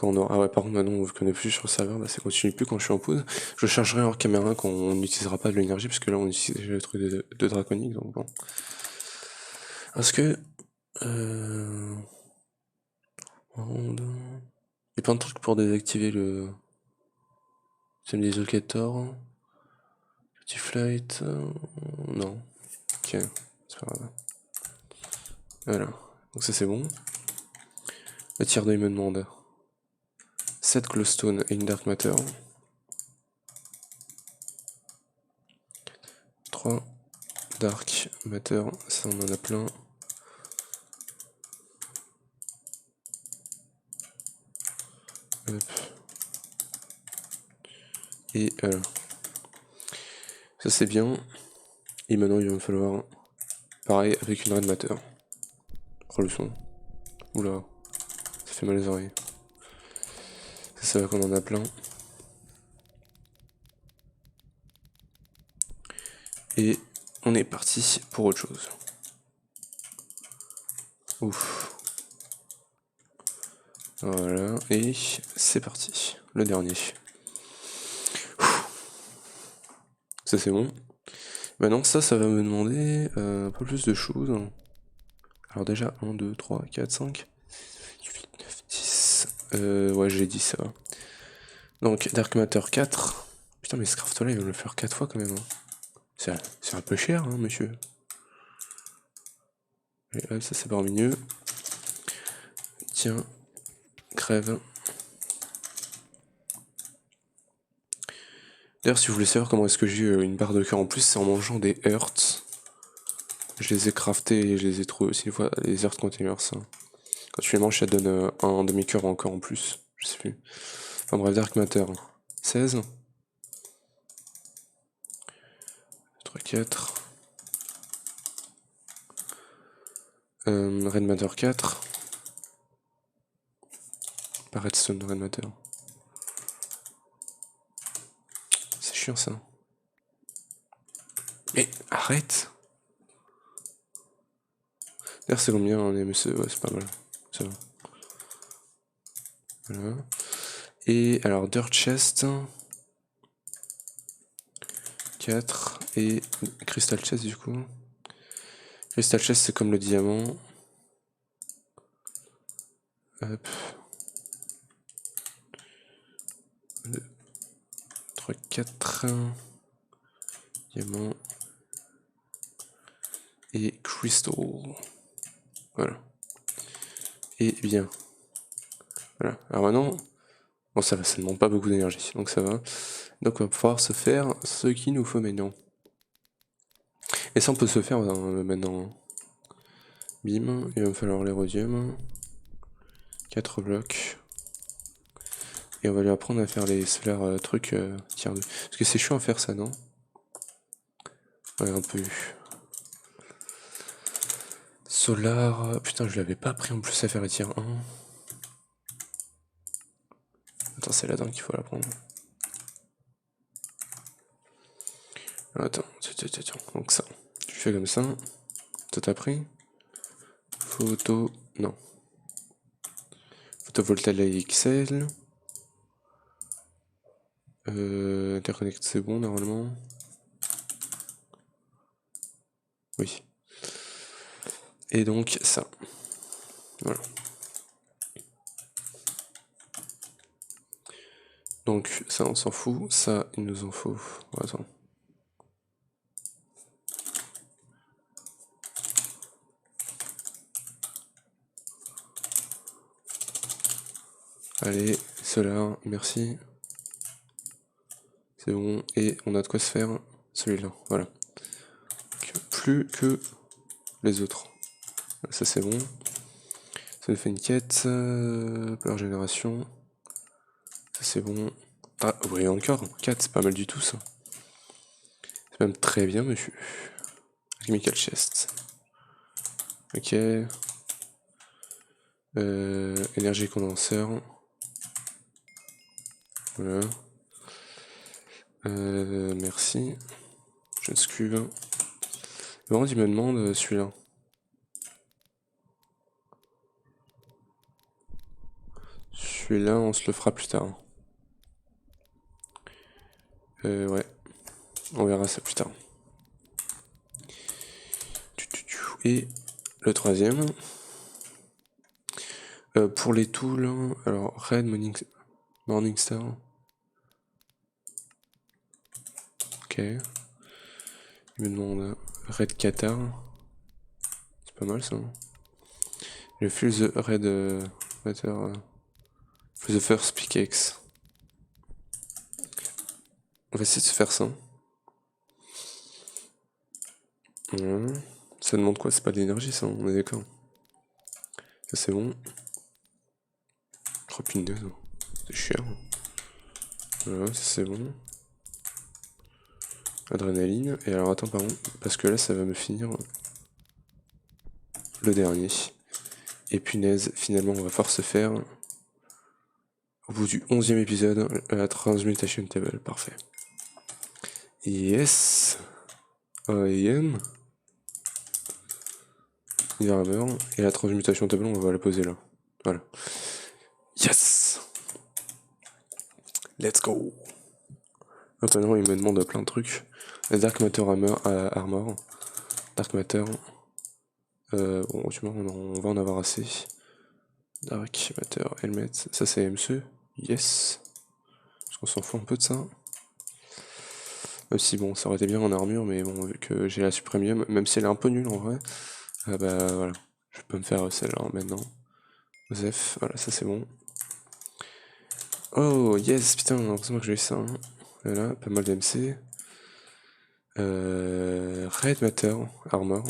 on aura... Ah ouais, par contre, maintenant, on ne connaît plus sur le serveur, bah, ça continue plus quand je suis en pause. Je chargerai hors caméra quand on n'utilisera pas de l'énergie, parce que là, on utilise déjà le truc de Draconic, donc bon. Parce que... Il y a plein de trucs pour désactiver le... Système dislocator. Petit flight... Non. Ok, c'est pas grave. Voilà. Donc ça, c'est bon. Le tiers d'œil me demande 7 glowstone et une dark matter. 3 dark matter, ça on en a plein. Hop. Et ça c'est bien. Et maintenant il va me falloir pareil avec une red matter. Oh le son. Oula, ça fait mal aux oreilles. Ça va qu'on en a plein. Et on est parti pour autre chose. Ouf. Voilà, et c'est parti. Le dernier. Ça c'est bon. Maintenant, ça va me demander un peu plus de choses. Alors déjà, 1, 2, 3, 4, 5, 8, 9, 10. Ouais, j'ai dit ça. Donc, Dark Matter 4. Putain, mais ce craft-là, il va me le faire 4 fois quand même. Hein. C'est un peu cher, hein, monsieur. Et hop, ça c'est pas mieux. Tiens, crève. D'ailleurs, si vous voulez savoir comment est-ce que j'ai eu une barre de cœur en plus, c'est en mangeant des hearts. Je les ai craftés et je les ai trouvés aussi une fois, les hearts containers. Ça. Quand tu les manges, ça te donne un demi-cœur encore en plus. Je sais plus. Enfin bref, Dark Matter. 16. 3, 4. Red Matter 4. Pas Redstone, Red Matter. C'est chiant ça. Mais arrête! D'ailleurs, c'est combien un MSE? Ouais, c'est pas mal. Ça va. Voilà. Et alors, Dirt Chest. 4. Et Crystal Chest du coup. Crystal Chest, c'est comme le diamant. Hop. 2, 3, 4. Diamant. Et Crystal. Voilà. Et bien. Voilà. Alors maintenant, bon ça va, ça ne demande pas beaucoup d'énergie, donc ça va. Donc on va pouvoir se faire ce qu'il nous faut maintenant. Et ça on peut se faire maintenant. Bim, il va me falloir l'érodium. 4 blocs. Et on va lui apprendre à faire les solaires trucs tiers 2. Parce que c'est chiant à faire ça, non? Ouais, un peu. Solar. Putain, je l'avais pas appris en plus à faire les tiers 1. Attends, c'est là-dedans qu'il faut l'apprendre. Attends. Donc ça. Tu fais comme ça. Toi t'as pris? Photo. Non. Photovoltaïque XL. Interconnect c'est bon normalement. Oui. Et donc ça. Voilà. Donc ça on s'en fout. Ça il nous en faut. Attends. Allez, cela, merci. C'est bon. Et on a de quoi se faire celui-là. Voilà. Donc, plus que les autres. Ça c'est bon. Ça nous fait une quête. Par génération. Ça c'est bon. Ah, oui encore. 4, c'est pas mal du tout ça. C'est même très bien, monsieur. Chemical chest. Ok. Énergie condenseur. Voilà. Merci. Je m'excuse. Vraiment, il me demande celui-là. Celui-là, on se le fera plus tard. Ouais. On verra ça plus tard. Et le troisième. Pour les tools, alors Red Morningstar. Ok. Il me demande Red Qatar. C'est pas mal ça. Le Fuse Red Matter. The First Pickaxe. On va essayer de se faire ça. Ça demande quoi? C'est pas de l'énergie ça, on est d'accord. Ça c'est bon. 3 pines 2, c'est cher. Voilà, ça c'est bon. Adrénaline. Et alors attends pardon, parce que là ça va me finir le dernier. Et punaise, finalement on va pouvoir se faire au bout du 11e épisode la Transmutation Table, parfait. Yes, I am. Hammer. Et la Transmutation Table, on va la poser là. Voilà. Yes. Let's go. Maintenant il me demande plein de trucs. Dark Matter Armor. Dark Matter. Bon, tu vois, on va en avoir assez. Dark Matter Helmet. Ça, c'est MC. Yes. Parce qu'on s'en fout un peu de ça. Même si, bon, ça aurait été bien en armure, mais bon, vu que j'ai la Supremium, même si elle est un peu nulle en vrai, bah voilà. Je peux me faire celle-là maintenant. Joseph, voilà, ça c'est bon. Oh, yes, putain, heureusement que j'ai eu ça. Hein. Voilà, pas mal d'MC. Red Matter, Armor.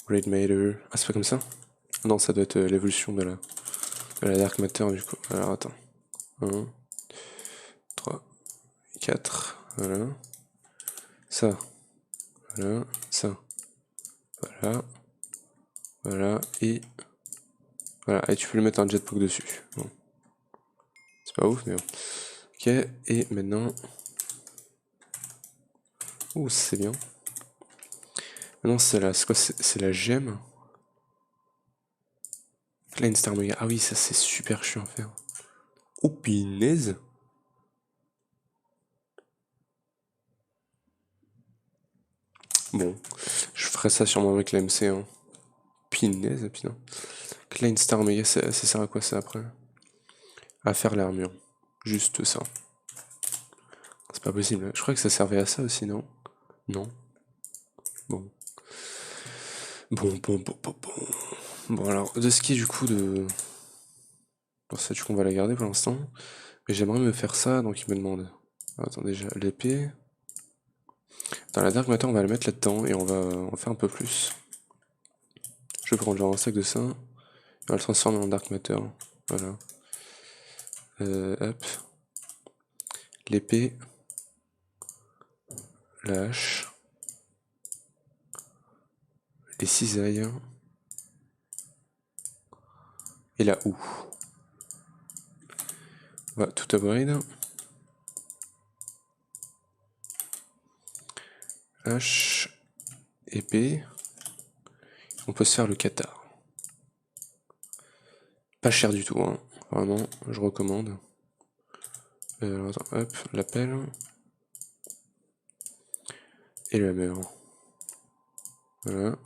Red Matter. Ah, c'est pas comme ça? Non, ça doit être l'évolution de la Dark Matter du coup. Alors attends. 1, 3, 4. Voilà. Ça. Voilà. Ça. Voilà. Voilà. Et. Voilà. Et tu peux lui mettre un jetpack dessus. Bon. C'est pas ouf, mais bon. Ok. Et maintenant. Ouh, c'est bien. Maintenant, c'est quoi? C'est la gemme. Klein Star Mega. Ah oui, ça c'est super chiant à faire. Oh, pinaise. Bon, je ferai ça sûrement avec l'AMC. Hein. Pinaise, putain. Klein Star Mega, ça sert à quoi ça après? À faire l'armure. Juste ça. C'est pas possible. Je crois que ça servait à ça aussi, non? Non. Bon. Bon. Bon, alors, de ce qui est du coup de. Bon, ça, du coup, on va la garder pour l'instant. Mais j'aimerais me faire ça, donc il me demande. Attends, déjà, l'épée. Dans la Dark Matter, on va la mettre là-dedans et on va en faire un peu plus. Je vais prendre genre un sac de ça. On va le transformer en Dark Matter. Voilà. Hop. L'épée. La hache. Les cisailles. Et la houe. On va tout upgrade. Hache. Épée. On peut se faire le Qatar. Pas cher du tout, hein. Vraiment, je recommande. Alors, attends, hop, l'appel. Et le hammer. Voilà.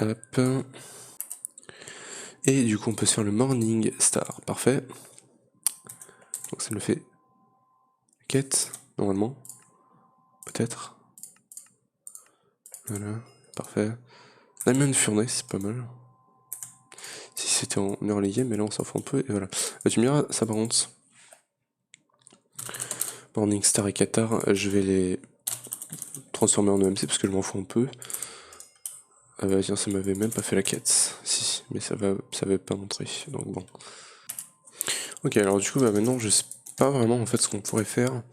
Hop. Et du coup, on peut se faire le Morning Star. Parfait. Donc ça me fait quête, normalement. Peut-être. Voilà, parfait. Diamond Furnace, c'est pas mal. Si c'était en early game, mais là on s'en fout un peu, et voilà. Bah, tu me diras, ça par contre. Morning Star et Qatar, je vais les transformer en EMC parce que je m'en fous un peu. Ah bah tiens, ça m'avait même pas fait la quête. Si, mais ça va pas montrer, donc bon. Ok, alors du coup, bah maintenant, je sais pas vraiment en fait ce qu'on pourrait faire.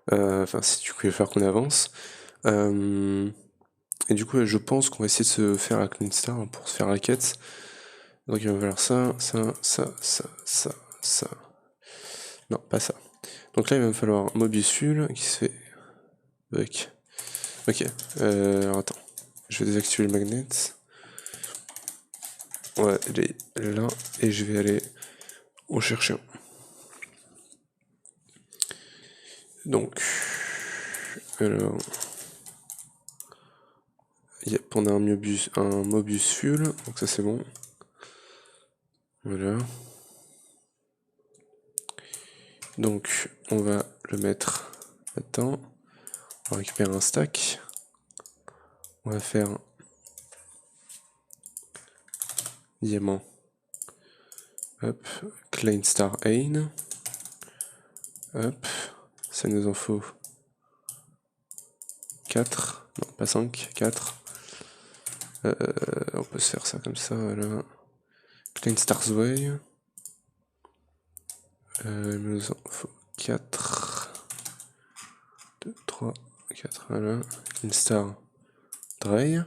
Enfin, si tu pouvais faire qu'on avance. Et du coup, je pense qu'on va essayer de se faire la Clean Star pour se faire la quête. Donc il va falloir ça. Non, pas ça. Donc là, il va me falloir Mobius Fuel qui se fait. Buck. Ok. Alors attends. Je vais désactiver le magnet. Ouais, il est là. Et je vais aller en chercher un. Donc. Alors. Yep, on a un Mobius Fuel. Donc ça, c'est bon. Voilà. Donc, on va le mettre là-dedans. On va récupérer un stack. On va faire diamant. Hop, Klein Star Ain. Hop, ça nous en faut 4. Non, pas 5, 4. On peut se faire ça comme ça, voilà. Klein Star Zwei. Il nous en faut 4. 2, 3, 4, voilà. Klein Star Drey.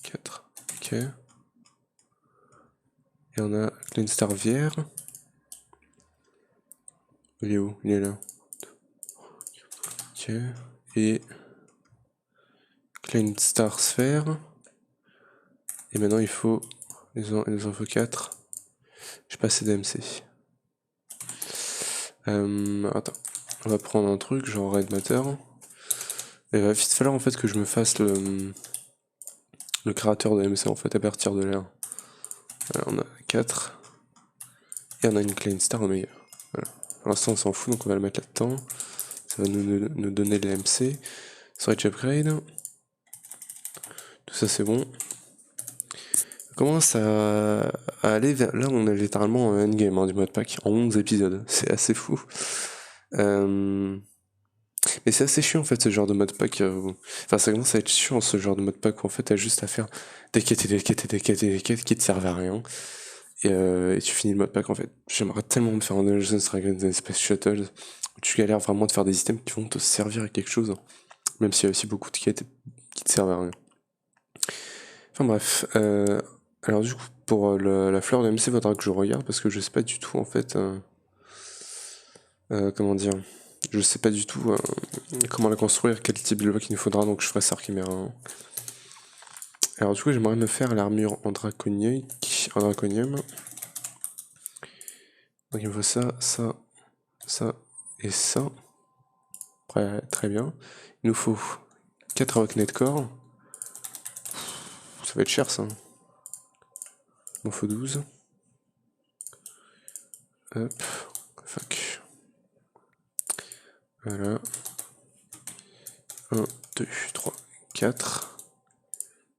4, ok. Et on a Klein Star Vière. Il est où? Il est là. Ok. Et Klein Star Sphere. Et maintenant il faut. Il nous en faut 4. J'ai pas assez d'AMC. Attends. On va prendre un truc, genre Red Matter. Il va vite falloir en fait que je me fasse le créateur de MC en fait à partir de là. Voilà, on a 4. Et on a une Clean Star au meilleur. Voilà. Pour l'instant on s'en fout donc on va le mettre là-dedans. Ça va nous donner les MC. Storage upgrade. Tout ça c'est bon. On commence à aller vers... Là on est littéralement en endgame du mode pack en 11 épisodes. C'est assez fou. Mais c'est assez chiant en fait ce genre de mode pack. Enfin ça commence à être chiant ce genre de mode pack où en fait t'as juste à faire des quêtes et des quêtes et des quêtes et des quêtes qui te servent à rien. Et tu finis le mode pack en fait. J'aimerais tellement me faire un Dungeons Dragons Space Shuttle où tu galères vraiment de faire des items qui vont te servir à quelque chose. Même s'il y a aussi beaucoup de quêtes qui te servent à rien. Enfin bref. Alors du coup pour la fleur de MC faudra que je regarde parce que je sais pas du tout en fait... comment dire... Je sais pas du tout comment la construire, quel type de bloc il nous faudra, donc je ferai ça Archiméra. Alors du coup j'aimerais me faire l'armure en draconium. Donc il me faut ça, ça, ça et ça. Très bien. Il nous faut 4 Rocknet Core. Ça va être cher ça. Il m'en faut 12. Hop. Fuck. Voilà. 1, 2, 3, 4.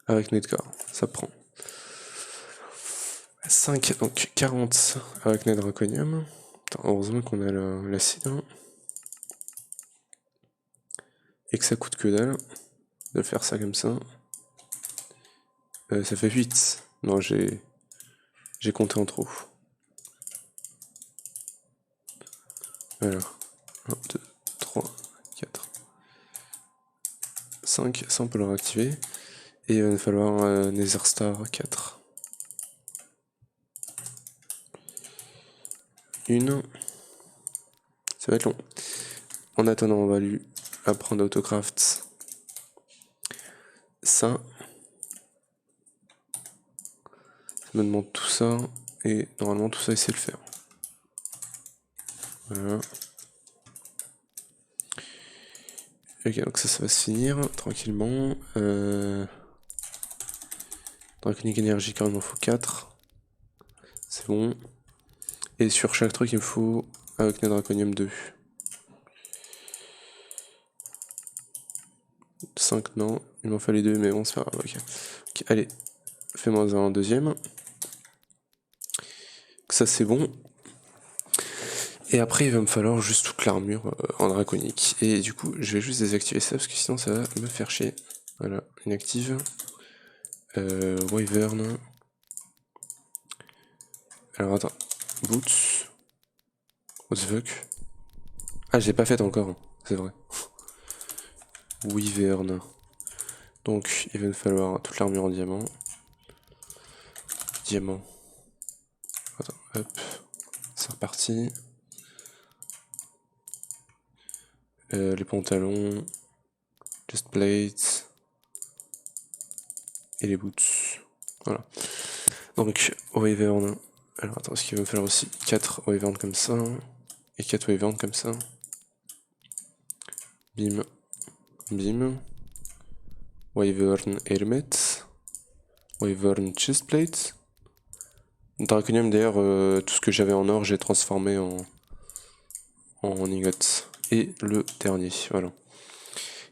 Avec Netcore, ça prend 5, donc 40 avec Net Draconium. Heureusement qu'on a l'acide. Hein. Et que ça coûte que dalle de faire ça comme ça. Ça fait 8. Non, j'ai compté en trop. Voilà. 1, 2, 3, 4, 5. Ça, on peut le réactiver. Et il va nous falloir Nether Star 4. Une. Ça va être long. En attendant, on va lui apprendre Autocraft. Ça. Ça me demande tout ça. Et normalement, tout ça, il sait le faire. Voilà. Ok, donc ça va se finir tranquillement. Draconic énergie, quand même, il m'en faut 4. C'est bon. Et sur chaque truc, il me faut avec Draconium 2. 5, non. Il m'en fallait 2, mais bon, c'est pas grave. Ok, allez. Fais-moi un deuxième. Ça, c'est bon. Et après, il va me falloir juste toute l'armure en draconique. Et du coup, je vais juste désactiver ça, parce que sinon, ça va me faire chier. Voilà, inactive. Wyvern. Alors, attends. Boots. What the fuck? Ah, j'ai pas fait encore, c'est vrai. Wyvern. Donc, il va me falloir toute l'armure en diamant. Diamant. Attends, hop. C'est reparti. Les pantalons. Chest plate. Et les boots. Voilà. Donc, Wyvern. Alors, attends, est-ce qu'il va me falloir aussi 4 Wyvern comme ça? Et 4 Wyvern comme ça. Bim. Bim. Wyvern helmet. Wyvern chestplate. Draconium d'ailleurs, tout ce que j'avais en or, j'ai transformé en ingot. Et le dernier, voilà.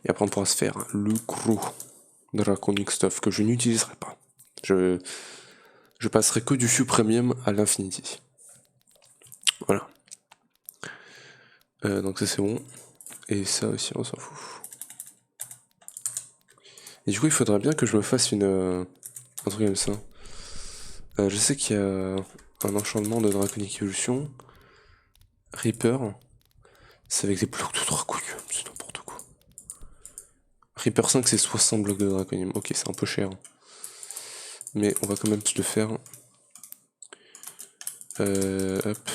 Et après on pourra se faire le gros Draconic Stuff que je n'utiliserai pas. Je passerai que du Supremium à l'Infinity. Voilà. Donc ça c'est bon. Et ça aussi on s'en fout. Et du coup il faudrait bien que je me fasse un truc comme ça. Je sais qu'il y a un enchantement de Draconic Evolution. Reaper. C'est avec des blocs de Draconium, c'est n'importe quoi. Reaper 5 c'est 60 blocs de Draconium. Ok, c'est un peu cher. Mais on va quand même se le faire. Hop.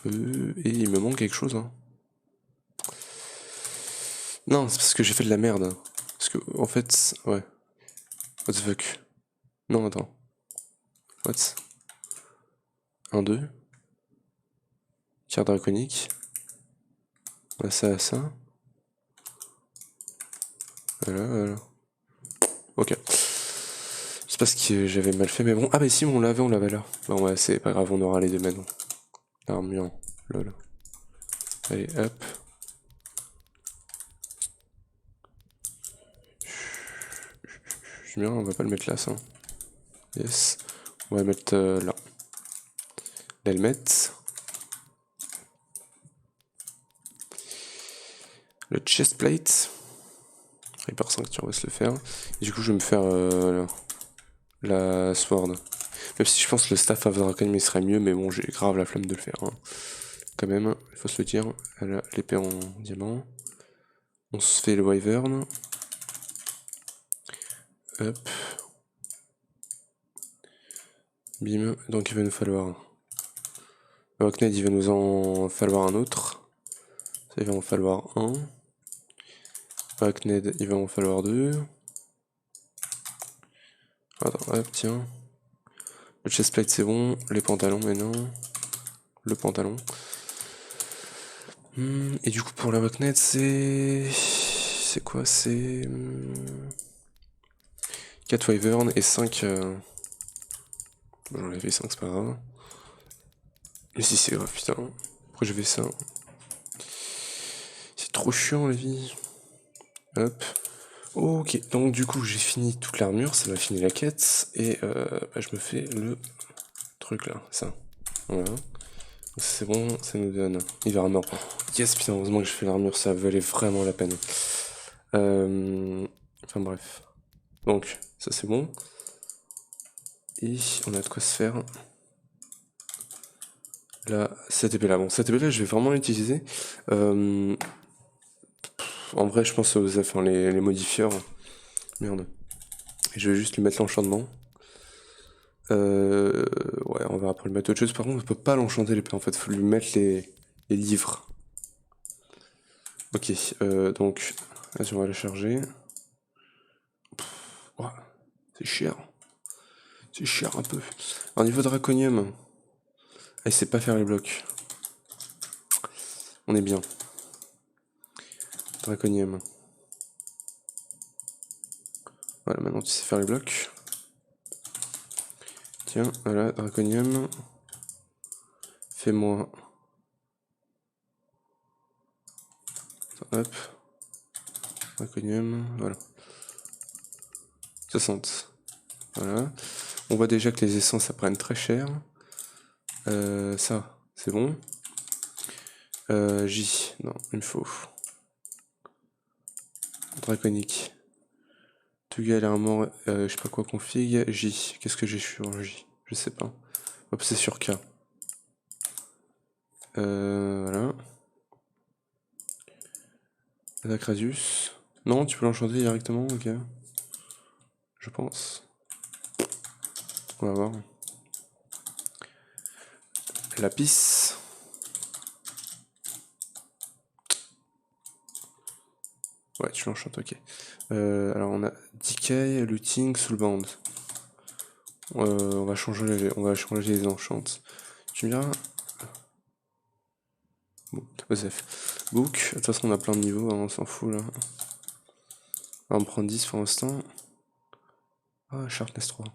Et il me manque quelque chose. Hein. Non, c'est parce que j'ai fait de la merde. Parce que, en fait, ouais. What the fuck. Non, attends. What? 1, 2. Carte draconique. Voilà, ça. Voilà. Ok. C'est parce que j'avais mal fait, mais bon. Ah bah si, on l'avait là. Bon ouais, c'est pas grave, on aura les deux maintenant. L'armure, lol. Allez, hop. Bien, on va pas le mettre là, ça. Yes. On va le mettre là. L'helmet. Le chestplate. Reaper 5, on va se le faire. Et du coup, je vais me faire la sword. Même si je pense que le staff of Dragon il serait mieux, mais bon, j'ai grave la flemme de le faire. Hein. Quand même, il faut se le dire. Elle a l'épée en diamant. On se fait le wyvern. Hop. Bim. Donc il va nous falloir... Le Rockned, il va nous en falloir un autre. Ça, il va en falloir un. Rockned, il va en falloir deux. Attends, hop, tiens. Le chestplate, c'est bon. Les pantalons, maintenant. Le pantalon. Et du coup, pour la Rockned, c'est... C'est quoi? C'est... 4 wyvern et 5... J'en ai fait 5, c'est pas grave. Mais si c'est grave, putain. Pourquoi j'ai fait ça? C'est trop chiant, la vie. Hop. Ok, donc du coup, j'ai fini toute l'armure, ça m'a fini la quête. Et je me fais le truc là, ça. Voilà. C'est bon, ça nous donne hiver mort. Yes, putain, heureusement que j'ai fait l'armure, ça valait vraiment la peine. Enfin bref. Donc, ça c'est bon. Et on a de quoi se faire. Là, cette épée là. Bon, cette épée là, je vais vraiment l'utiliser. En vrai, je pense aux enfin, les modifieurs. Merde. Je vais juste lui mettre l'enchantement. Ouais, on verra pour lui mettre autre chose. Par contre, on peut pas l'enchanter l'épée en fait, faut lui mettre les livres. Ok, donc, vas-y, on va la charger. Ouais, c'est cher. C'est cher un peu. Alors, niveau draconium, il sait pas faire les blocs. On est bien. Draconium. Voilà, maintenant tu sais faire les blocs. Tiens, voilà, draconium. Fais-moi. Hop. Draconium, voilà. 60. Voilà. On voit déjà que les essences, ça prenne très cher. Ça, c'est bon. J, non, il me faut. Draconique. Tugal armor, je sais pas quoi config. J, qu'est-ce que j'ai sur J? Je sais pas. Hop, c'est sur K. Voilà. Akrasius. Non, tu peux l'enchanter directement, ok. Je pense. On va voir. Lapis. Ouais, tu l'enchantes, ok. Alors on a Decay, Looting, Soulbound. On va changer les enchantes. Tu me diras. Bon, Osef. Book, de toute façon on a plein de niveaux, hein, on s'en fout là. On va en prendre 10 pour l'instant. Ah, Sharpness 3.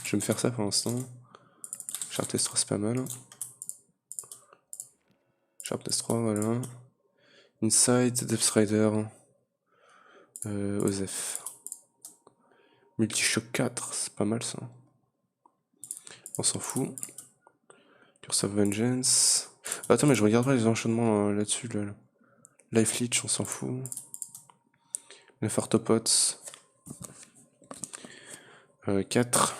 Je vais me faire ça pour l'instant. Sharpness 3 c'est pas mal. Sharpness 3, voilà. Inside, Depth Rider. Osef. Multishock 4, c'est pas mal ça. On s'en fout. Curse of Vengeance. Attends, mais je regarde pas les enchantements là-dessus. Là. Life Leech, on s'en fout. Les Fartopots. 4.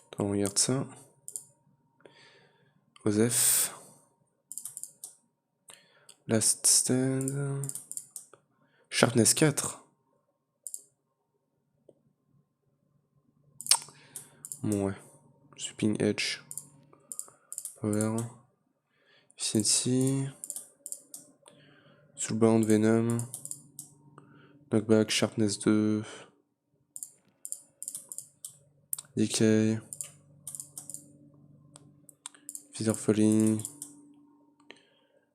Attends, on regarde ça. Osef. Last Stand. Sharpness 4. Bon, ouais. Sweeping Edge. Power. Efficiency. Soulbound Venom. Knockback, Sharpness 2. Decay. Feather Falling.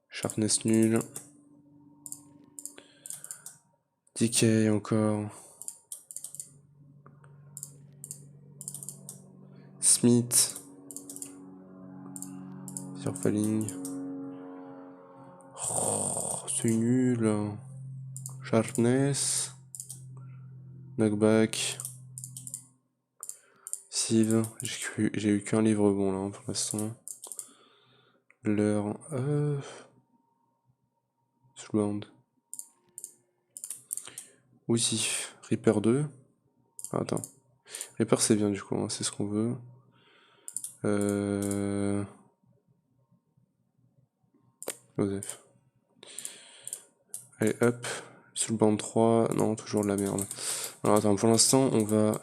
Sharpness nul. Decay encore. Smith. Feather Falling. Oh, c'est nul. Sharpness. Knockback. Sieve. J'ai eu qu'un livre bon là pour l'instant. L'heure. Soulbound. Oui. Reaper 2. Ah, attends. Reaper c'est bien du coup, hein, c'est ce qu'on veut. Joseph. Allez hop. Soulbound 3. Non, toujours de la merde. Alors attends, pour l'instant on va...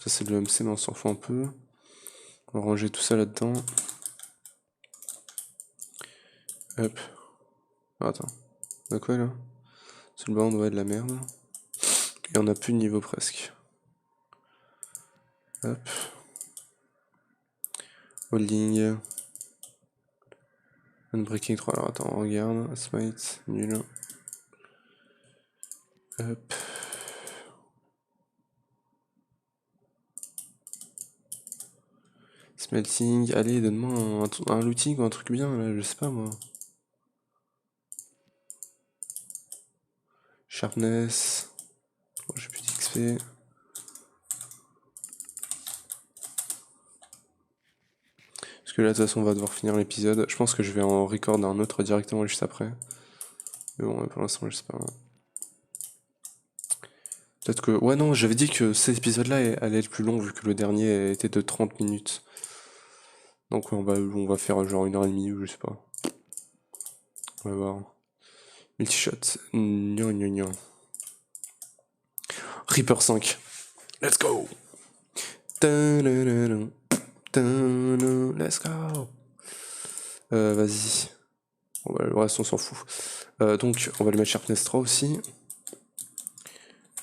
Ça c'est le MC mais on s'en fout un peu. On va ranger tout ça là-dedans. Hop. Ah, attends. On a quoi là? Soulbound, ouais, de la merde. Et on a plus de niveau presque. Hop. Holding. Unbreaking 3. Alors attends, on regarde. Smite, nul. Hop. Smelting. Allez, donne-moi un looting ou un truc bien là, je sais pas moi. Sharpness. Bon, j'ai plus d'XP. Parce que là, de toute façon, on va devoir finir l'épisode. Je pense que je vais en record un autre directement juste après. Mais bon, pour l'instant, je sais pas. Peut-être que... Ouais, non, j'avais dit que cet épisode-là allait être plus long vu que le dernier était de 30 minutes. Donc on va faire genre 1h30 ou je sais pas. On va voir. Multishot. Gnon gnon gnon. Reaper 5. Let's go. Let's go. Vas-y. Le reste on s'en fout. Donc on va le mettre Sharpness 3 aussi.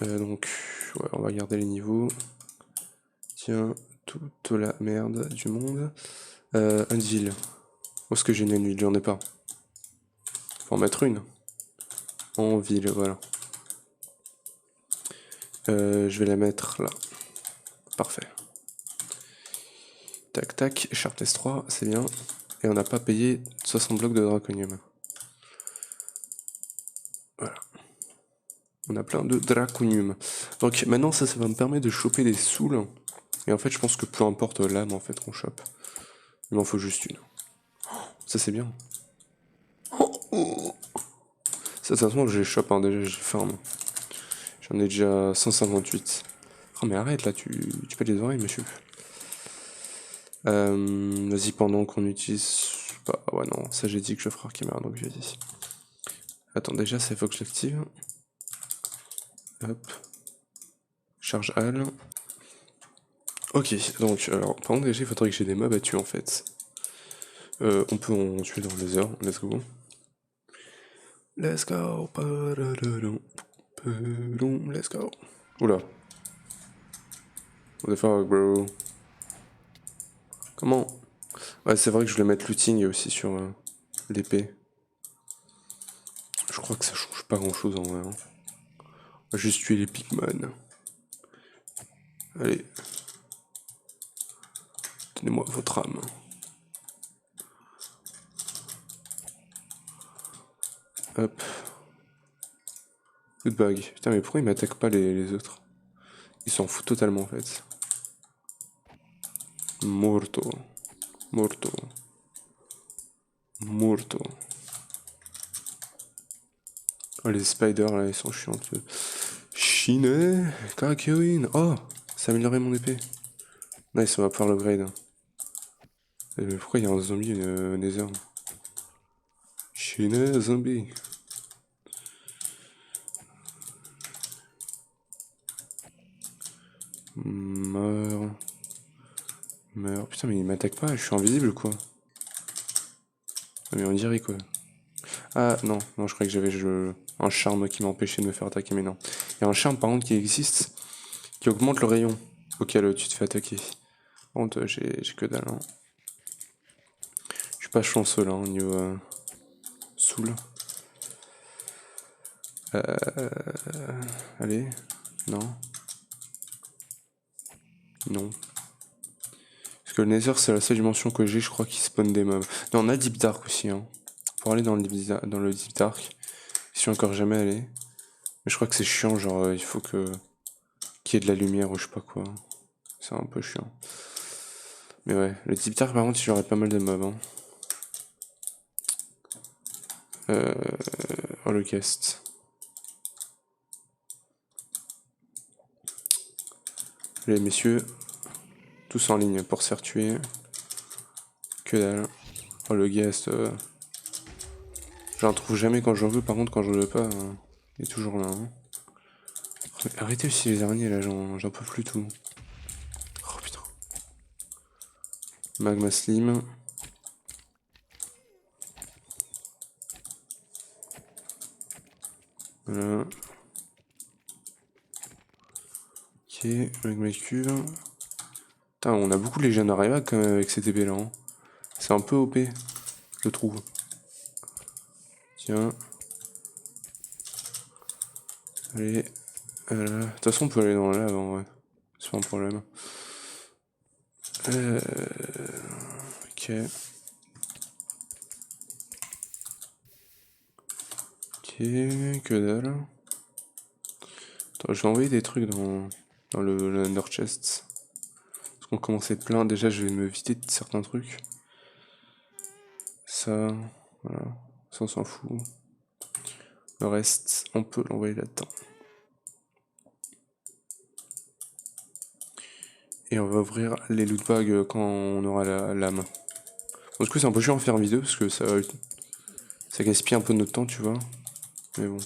Donc ouais, on va garder les niveaux. Tiens, toute la merde du monde. Unveil. Où est-ce que j'ai une Unveil? J'en ai pas. Faut en mettre une. En ville, voilà. Je vais la mettre là. Parfait. Tac tac, Sharpness 3, c'est bien. Et on n'a pas payé 60 blocs de Draconium. Voilà. On a plein de Draconium. Donc maintenant ça va me permettre de choper des souls. Et en fait je pense que peu importe l'âme en fait qu'on chope. Il m'en faut juste une. Ça c'est bien. Ça de toute façon je les chope, hein, déjà je farm. J'en ai déjà 158. Oh mais arrête là, tu pètes les oreilles monsieur. Vas-y pendant qu'on utilise... Bah ouais non, ça j'ai dit que je ferai Archimera donc vas-y. Attends déjà ça il faut que je l'active. Hop. Charge Hall. Ok, donc alors par contre déjà il faudrait que j'ai des mobs à tuer en fait. On peut en tuer dans les heures, let's go. Let's go. Let's go. Oula. What the fuck bro. Comment? Ouais c'est vrai que je voulais mettre looting aussi sur l'épée. Je crois que ça change pas grand chose en vrai. Hein. On va juste tuer les Pigman. Allez. Donnez-moi votre âme. Hop. Good bag. Putain mais pourquoi ils m'attaquent pas les autres? Ils s'en foutent totalement en fait. Morto. Morto. Morto. Oh les spiders là ils sont chiants. Shine. Kakyoin. Oh, ça a amélioré mon épée. Nice, on va pouvoir l'upgrade. Mais pourquoi il y a un zombie Nether? Shine zombie. Meurs. Meurs. Putain mais il m'attaque pas, je suis invisible quoi. Ah, mais on dirait quoi. Ah non, non je croyais que j'avais un charme qui m'empêchait de me faire attaquer, mais non. Il y a un charme par contre qui existe, qui augmente le rayon. auquel tu te fais attaquer. Par contre, j'ai que dalle. Hein. Je suis pas chanceux là, au niveau soul. Allez, non. Non. Parce que le Nether, c'est la seule dimension que j'ai, je crois, qui spawn des mobs. Non, on a Deep Dark aussi, hein. Pour aller dans le Deep Dark, je suis encore jamais allé. Mais je crois que c'est chiant, genre, il faut que qu'il y ait de la lumière ou je sais pas quoi. C'est un peu chiant. Mais ouais, le Deep Dark, par contre, j'aurais pas mal de mobs, hein. Oh, le guest. Allez, messieurs, tous en ligne pour se faire tuer. Que dalle. Oh, le guest. J'en trouve jamais quand j'en veux, par contre, quand j'en veux pas, il est toujours là. Hein. Arrêtez aussi les araignées là, j'en peux plus tout. Oh putain. Magma Slim. Voilà. Ok, Magma Cube. Putain, on a beaucoup de Légion Arriva quand même avec cette épée là. Hein. C'est un peu OP, je trouve. Tiens. Allez. De toute façon, on peut aller dans la lave en vrai. C'est pas un problème. Ok. Ok, que dalle. Attends, je vais envoyer des trucs dans le Under Chest. Parce qu'on commence à être plein. Déjà, je vais me vider de certains trucs. Ça, voilà. Ça, on s'en fout. Le reste, on peut l'envoyer là-dedans. Et on va ouvrir les loot bags quand on aura la lame. Bon, du coup, c'est un peu chiant à faire en vidéo parce que ça gaspille un peu de notre temps, tu vois. Mais bon.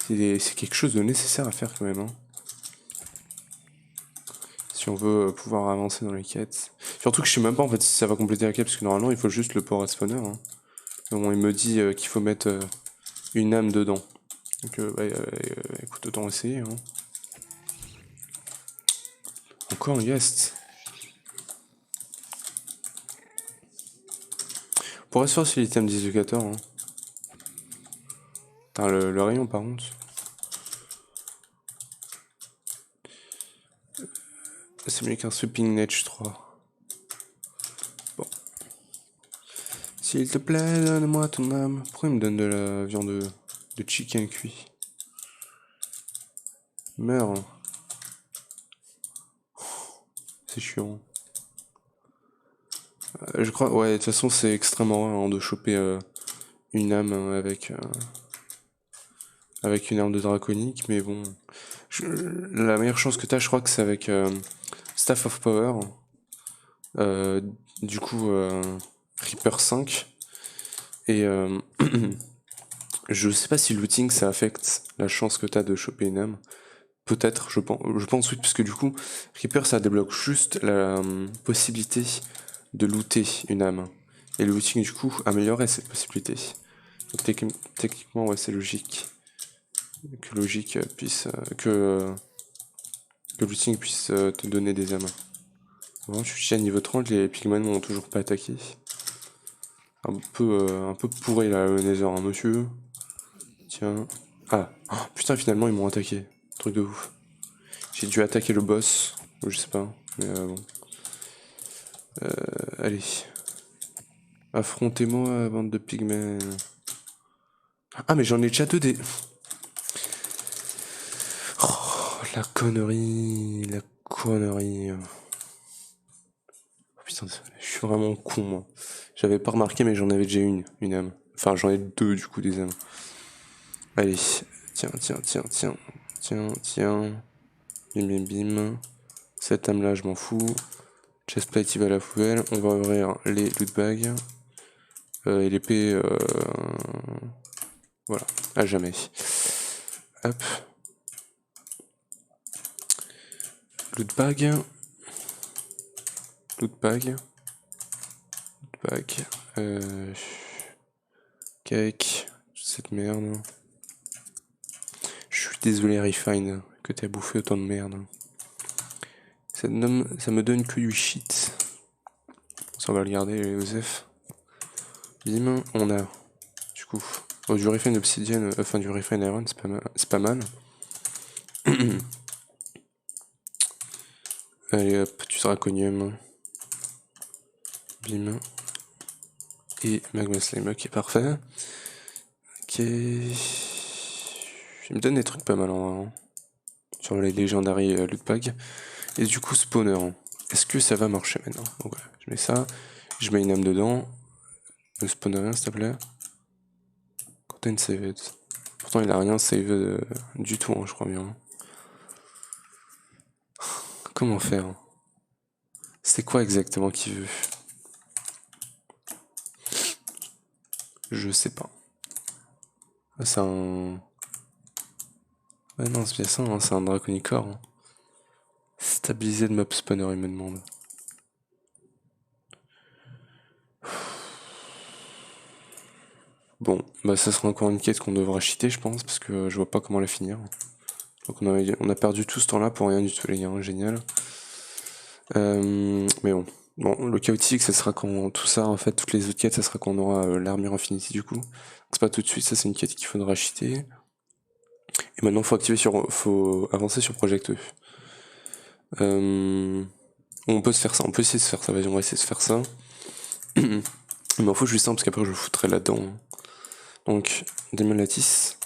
C'est quelque chose de nécessaire à faire quand même. Hein. Si on veut pouvoir avancer dans les quêtes. Surtout que je sais même pas en fait si ça va compléter la quête parce que normalement il faut juste le port à spawner. Hein. Mais bon, il me dit qu'il faut mettre une âme dedans. Donc écoute, autant essayer. Hein. Encore un guest. On pourrait se faire aussi l'item 18-14. Hein. Putain, le rayon par contre. C'est mieux qu'un sweeping Netch 3. Bon. S'il te plaît, donne-moi ton âme. Pourquoi il me donne de la viande de chicken cuit? Meurs. Hein. C'est chiant. Je crois, ouais, de toute façon, c'est extrêmement rare hein, de choper une âme avec une arme de draconique, mais bon. La meilleure chance que t'as, je crois que c'est avec Staff of Power. Euh, du coup, Reaper 5. Et je sais pas si looting ça affecte la chance que t'as de choper une âme. Peut-être, je pense oui, parce que du coup, Reaper ça débloque juste la possibilité de looter une âme. Et le looting du coup améliorerait cette possibilité. Donc techniquement ouais c'est logique que puisse que le looting puisse te donner des âmes. Bon, je suis déjà à niveau 30, les pigmen m'ont toujours pas attaqué. Un peu pourri là le Nether, hein, monsieur. Tiens. Ah, oh, putain finalement ils m'ont attaqué. Truc de ouf. J'ai dû attaquer le boss, ou je sais pas, mais bon. Allez. Affrontez-moi, bande de pygmées. Ah, mais j'en ai déjà deux des. Oh, la connerie. La connerie. Oh, putain, je suis vraiment con, moi. J'avais pas remarqué, mais j'en avais déjà une âme. Enfin, j'en ai deux, du coup, des âmes. Allez. Tiens, tiens, tiens, tiens. Tiens, tiens. Bim, bim, bim. Cette âme-là, je m'en fous. Chestplate, il va à la poubelle. On va ouvrir les loot bags. Et l'épée, voilà, à jamais. Hop. Loot bag. Loot bag. Loot bag. Cake. Cette merde. Je suis désolé, Refine, que t'as bouffé autant de merde. ça me donne que du shit. Ça, on va le garder, les Osef. Bim, on a du coup du refine obsidienne, enfin du refine iron, c'est pas mal. Allez hop, du draconium. Bim. Et magma slime, ok, parfait. Ok. Il me donne des trucs pas mal en vrai. Sur les Legendary loot pack. Et du coup, spawner. Est-ce que ça va marcher maintenant? Donc voilà, je mets ça. Je mets une âme dedans. Ne spawner rien, s'il te plaît. Content saved. Pourtant, il a rien save du tout, hein, je crois bien. Comment faire? C'est quoi exactement qu'il veut? Je sais pas. Ah, c'est un... Ouais, non, c'est bien ça, hein, c'est un draconicore. Hein. Stabiliser le mob spawner, il me demande. Bon, bah ça sera encore une quête qu'on devra cheater, je pense, parce que je vois pas comment la finir. Donc on a perdu tout ce temps-là pour rien du tout, les gars, génial. Mais bon. Bon, le chaotique, ça sera quand tout ça, en fait, toutes les autres quêtes, ça sera quand on aura l'armure infinity du coup. C'est pas tout de suite, ça c'est une quête qu'il faudra cheater. Et maintenant, faut avancer sur Project E. On peut se faire ça, on peut essayer de se faire ça, vas-y, on va essayer de se faire ça. Il m'en faut juste un parce qu'après je le foutrai là-dedans. Hein. Donc, Demon Lattice.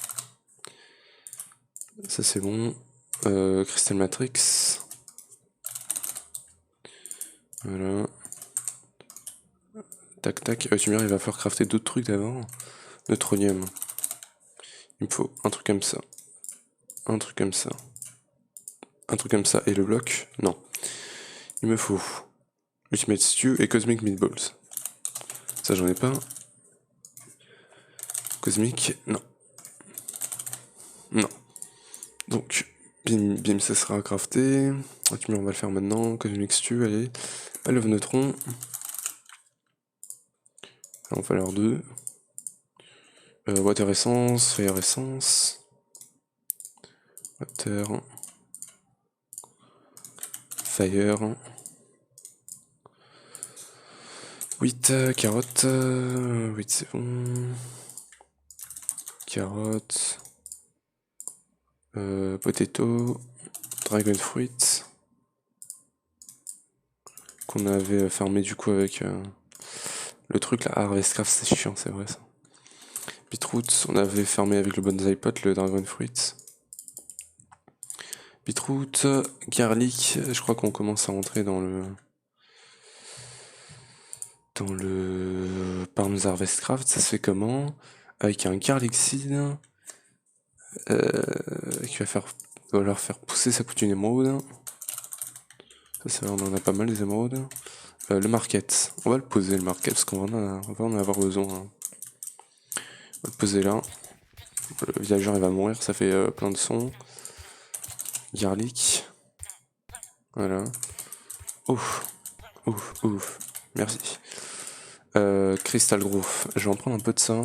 Ça c'est bon. Crystal Matrix. Voilà. Tac tac. Tu me dis, il va falloir crafter d'autres trucs d'abord. Neutronium. Il me faut un truc comme ça. Un truc comme ça. Un truc comme ça. Et le bloc? Non. Il me faut Ultimate Stew et Cosmic Meatballs. Ça j'en ai pas. Cosmic, non. Non. Donc, bim, bim, ça sera crafté. On va le faire maintenant. Cosmic Stew, allez. Pas le neutron. Il va en falloir deux. Water Essence, Fire Essence. Water. Fire. 8 carottes. 8 c'est bon. Carottes. Potato. Dragon Fruit. Qu'on avait farmé du coup avec le truc là. Harvestcraft, c'est chiant, c'est vrai ça. Beetroot, on avait fermé avec le bonsai pot, le dragon fruit. Beetroot, garlic, je crois qu'on commence à rentrer dans le Palms Harvestcraft, ça se fait comment? Avec un garlic seed qui va leur faire pousser, ça coûte une émeraude. Ça on en a pas mal des émeraudes. Le market, on va le poser le market parce qu'on va en avoir besoin. Hein. On va le poser là. Le villageur il va mourir, ça fait plein de sons. Garlic. Voilà. Ouf. Ouf, ouf. Merci. Crystal Growth. Je vais en prendre un peu de ça.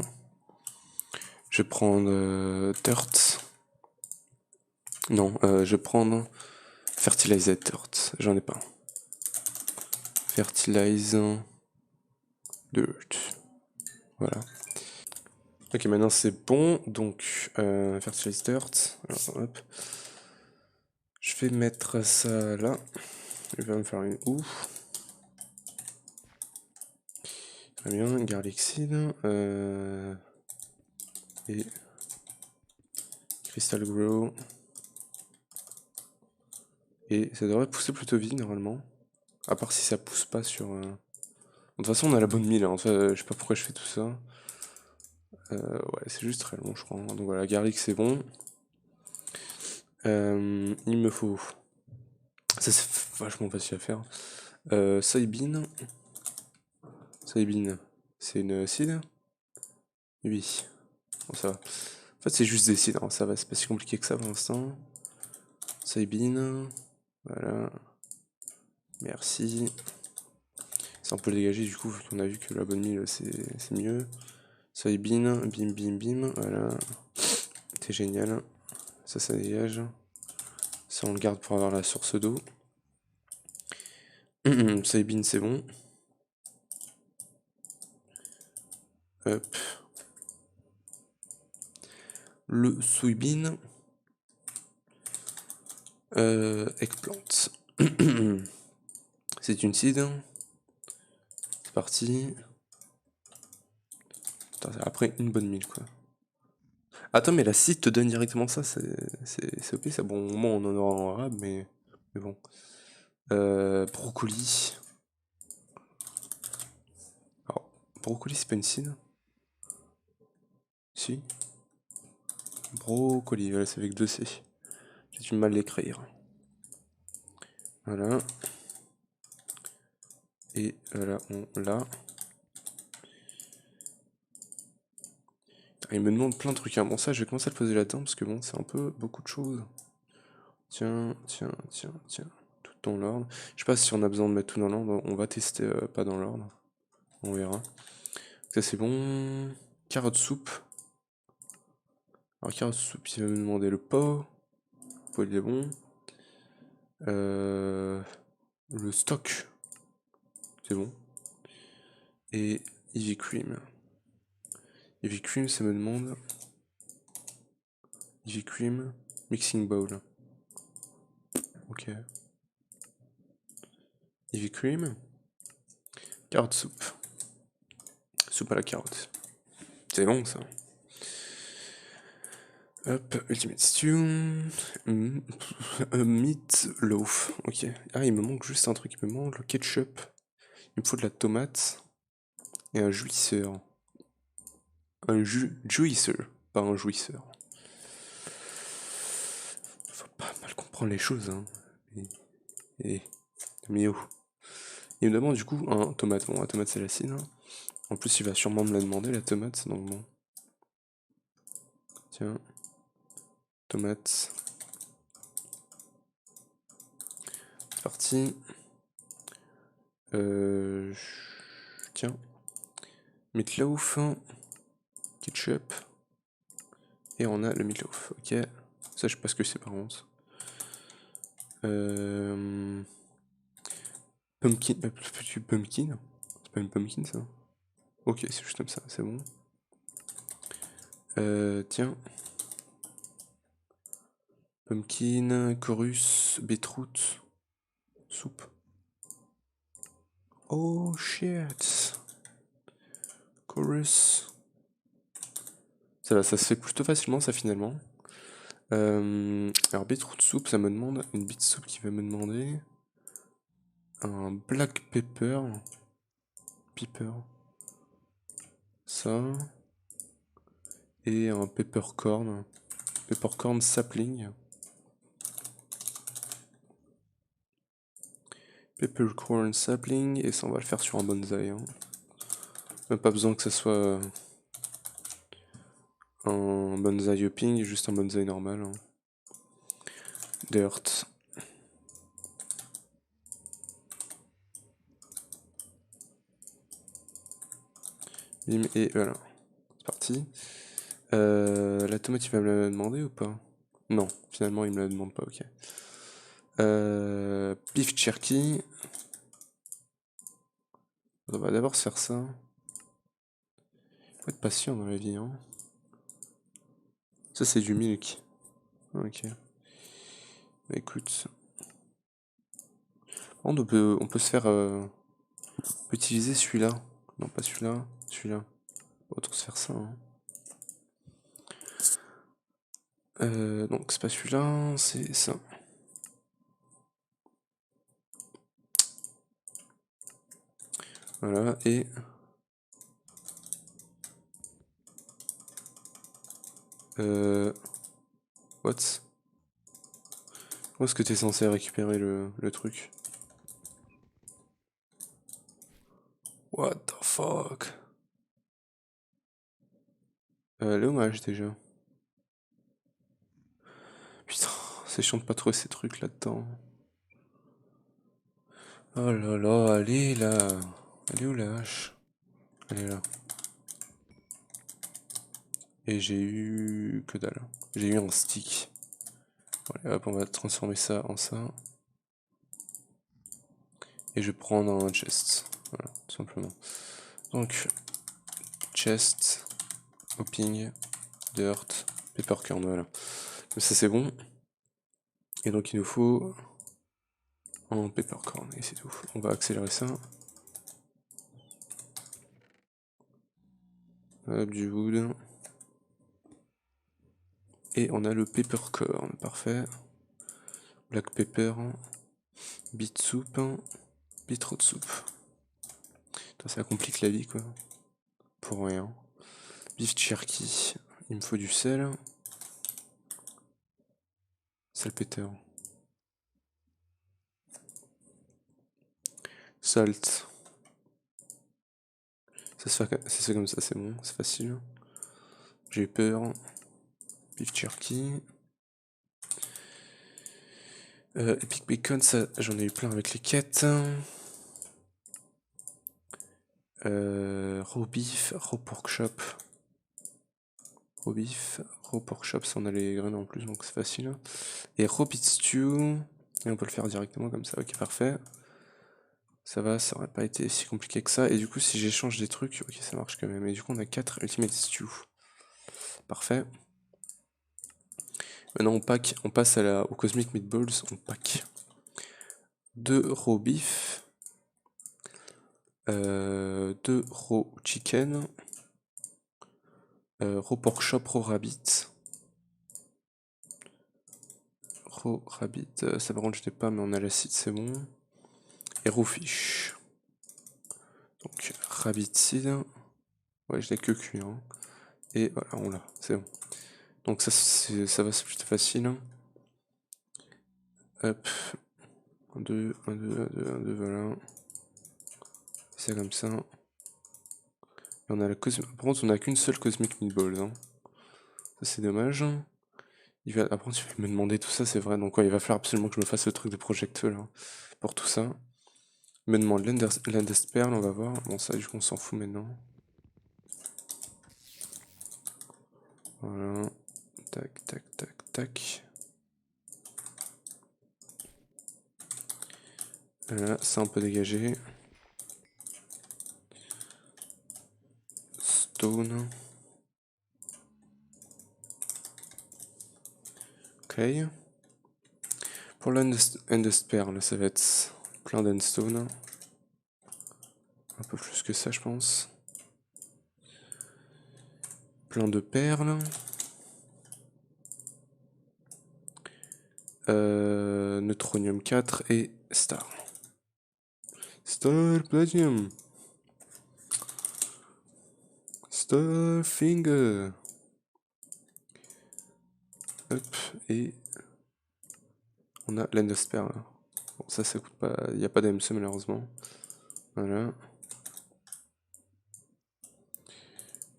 Je vais prendre Dirt. Non, je vais prendre Fertilizer Dirt. J'en ai pas. Fertilizer Dirt. Voilà. Ok, maintenant c'est bon. Donc, Fertilizer Dirt. Alors, hop. Je vais mettre ça là. Il va me faire une ouf. Très bien, Garlic Seed. Et Crystal Grow. Et ça devrait pousser plutôt vite normalement. À part si ça pousse pas sur... De toute façon on a la bonne mille, hein. Enfin, je sais pas pourquoi je fais tout ça. Ouais, c'est juste très long je crois. Donc voilà, garlic c'est bon. Il me faut... Ça c'est vachement facile à faire. Soybean. Soybean, c'est une seed? Oui. Bon ça va. En fait c'est juste des seeds, hein. Ça va, c'est pas si compliqué que ça pour l'instant. Soybean. Voilà. Merci. Ça on peut le dégager du coup, vu qu'on a vu que la bonne mille c'est mieux. Soybean, bim bim bim, voilà. C'est génial. Ça dégage. Ça on le garde pour avoir la source d'eau. Saibin, c'est bon. Hop. Le soybean. Eggplant. C'est une seed. C'est parti. Putain, après une bonne mille quoi. Attends, mais la seed te donne directement ça, c'est OP ça. Bon, au moins on en aura en arabe, mais bon. Brocoli. Alors, brocoli c'est pas une seed? Si. Brocoli, voilà, c'est avec 2 C. J'ai du mal à l'écrire. Voilà. Et voilà, on l'a. Il me demande plein de trucs. Hein. Bon, ça, je vais commencer à le poser là-dedans parce que bon, c'est un peu beaucoup de choses. Tiens, tiens, tiens, tiens. Tout dans l'ordre. Je sais pas si on a besoin de mettre tout dans l'ordre. On va tester pas dans l'ordre. On verra. Ça, c'est bon. Carotte soupe. Alors, carotte soupe, il va me demander le pot. Le pot, il est bon. Le stock. C'est bon. Et Eevee Cream. Eevee Cream, ça me demande. Eevee Cream. Mixing bowl. Ok. Eevee Cream. Carotte soupe. Soupe à la carotte. C'est bon ça. Hop, Ultimate Stew. Meat loaf. Ok. Ah, il me manque juste un truc. Il me manque le ketchup. Il me faut de la tomate. Et un jouisseur. Un jouisseur. Pas un jouisseur. Faut pas mal comprendre les choses, hein. Et Mio. Il me demande du coup un tomate. Bon, la tomate c'est l'acide. Hein. En plus, il va sûrement me la demander, la tomate. Donc bon. Tiens. Tomate. C'est parti. Tiens. Meatloaf. Ketchup. Et on a le meatloaf. Ok. Ça, je sais pas ce que c'est par contre. Pumpkin. Pumpkin. C'est pas une pumpkin ça? Ok, c'est juste comme ça, c'est bon. Tiens. Pumpkin, chorus, beetroot, soupe. Oh shit. Chorus. Ça se fait plutôt facilement ça finalement. Alors beetroot soupe, ça me demande une beet soupe qui va me demander un black pepper. Pepper. Ça. Et un peppercorn. Peppercorn sapling. Peppercorn sapling. Et ça, on va le faire sur un bonsaï. Hein. Même pas besoin que ça soit un bonsaï hopping, juste un bonsaï normal. Hein. Dirt. Bim, et voilà. C'est parti. La tomate, il va me la demander ou pas? Non, finalement, il me la demande pas, ok. Beef jerky. On va d'abord se faire ça. Faut être patient dans la vie, hein. Ça, c'est du milk. Ok. Bah écoute. On peut se faire... on peut utiliser celui-là. Non, pas celui-là. Celui-là. Autant se faire ça, hein. Donc c'est pas celui-là, c'est ça. Voilà, et... What? Où est-ce que t'es censé récupérer le truc? What the fuck? Le hommage déjà. Putain, c'est chiant de pas trouver ces trucs là-dedans. Oh là là, allez là. Elle est où la hache? Elle est là. Et j'ai eu... que dalle. J'ai eu un stick. Voilà, hop, on va transformer ça en ça. Et je vais prendre un chest. Voilà, tout simplement. Donc, chest, hopping, dirt, peppercorn, voilà. Comme ça c'est bon. Et donc il nous faut un peppercorn, et c'est tout. On va accélérer ça. Hop, du wood. Et on a le peppercorn, parfait. Black pepper, beet soup, beetroot soup. Ça complique la vie quoi. Pour rien. Beef jerky, il me faut du sel. Salpeter. Salt. Ça se fait comme ça, c'est bon, c'est facile. J'ai eu peur. Beef jerky. Epic bacon, ça j'en ai eu plein avec les quêtes. Raw beef, raw pork chop. Raw beef, raw pork chop, ça on a les graines en plus donc c'est facile. Et raw beef stew, et on peut le faire directement comme ça, ok parfait. Ça va, ça aurait pas été si compliqué que ça. Et du coup si j'échange des trucs, ok ça marche quand même. Et du coup on a 4 ultimate stew. Parfait. Maintenant on passe au Cosmic Meatballs, on pack 2 raw beef, 2 raw chicken, raw pork chop, raw rabbit. Raw rabbit, ça par contre je l'ai pas mais on a l'acide c'est bon. Et raw fish. Donc rabbit seed, ouais je l'ai que cuit hein. Et voilà on l'a, c'est bon. Donc ça va c'est plutôt facile. Hop, 1, 2, 1, 2, 1, 2, 1, 2, voilà. C'est comme ça. Et on a la par contre on a qu'une seule Cosmic Meatballs hein. Ça c'est dommage. Après tu vas me demander tout ça, c'est vrai. Donc ouais, il va falloir absolument que je me fasse le truc de projectile là, pour tout ça. Il me demande l'Endest on va voir. Bon ça du coup on s'en fout maintenant. Voilà. Tac, tac, tac, tac. Là, ça on peut dégager. Stone. Ok. Pour l'Endest ça va être plein d'Endstone. Un peu plus que ça, je pense. Plein de perles. Neutronium 4 et Star. Star Platinum. Starfinger. Hop, et on a l'Endosper là. Bon, ça coûte pas. Il n'y a pas d'AMC malheureusement. Voilà.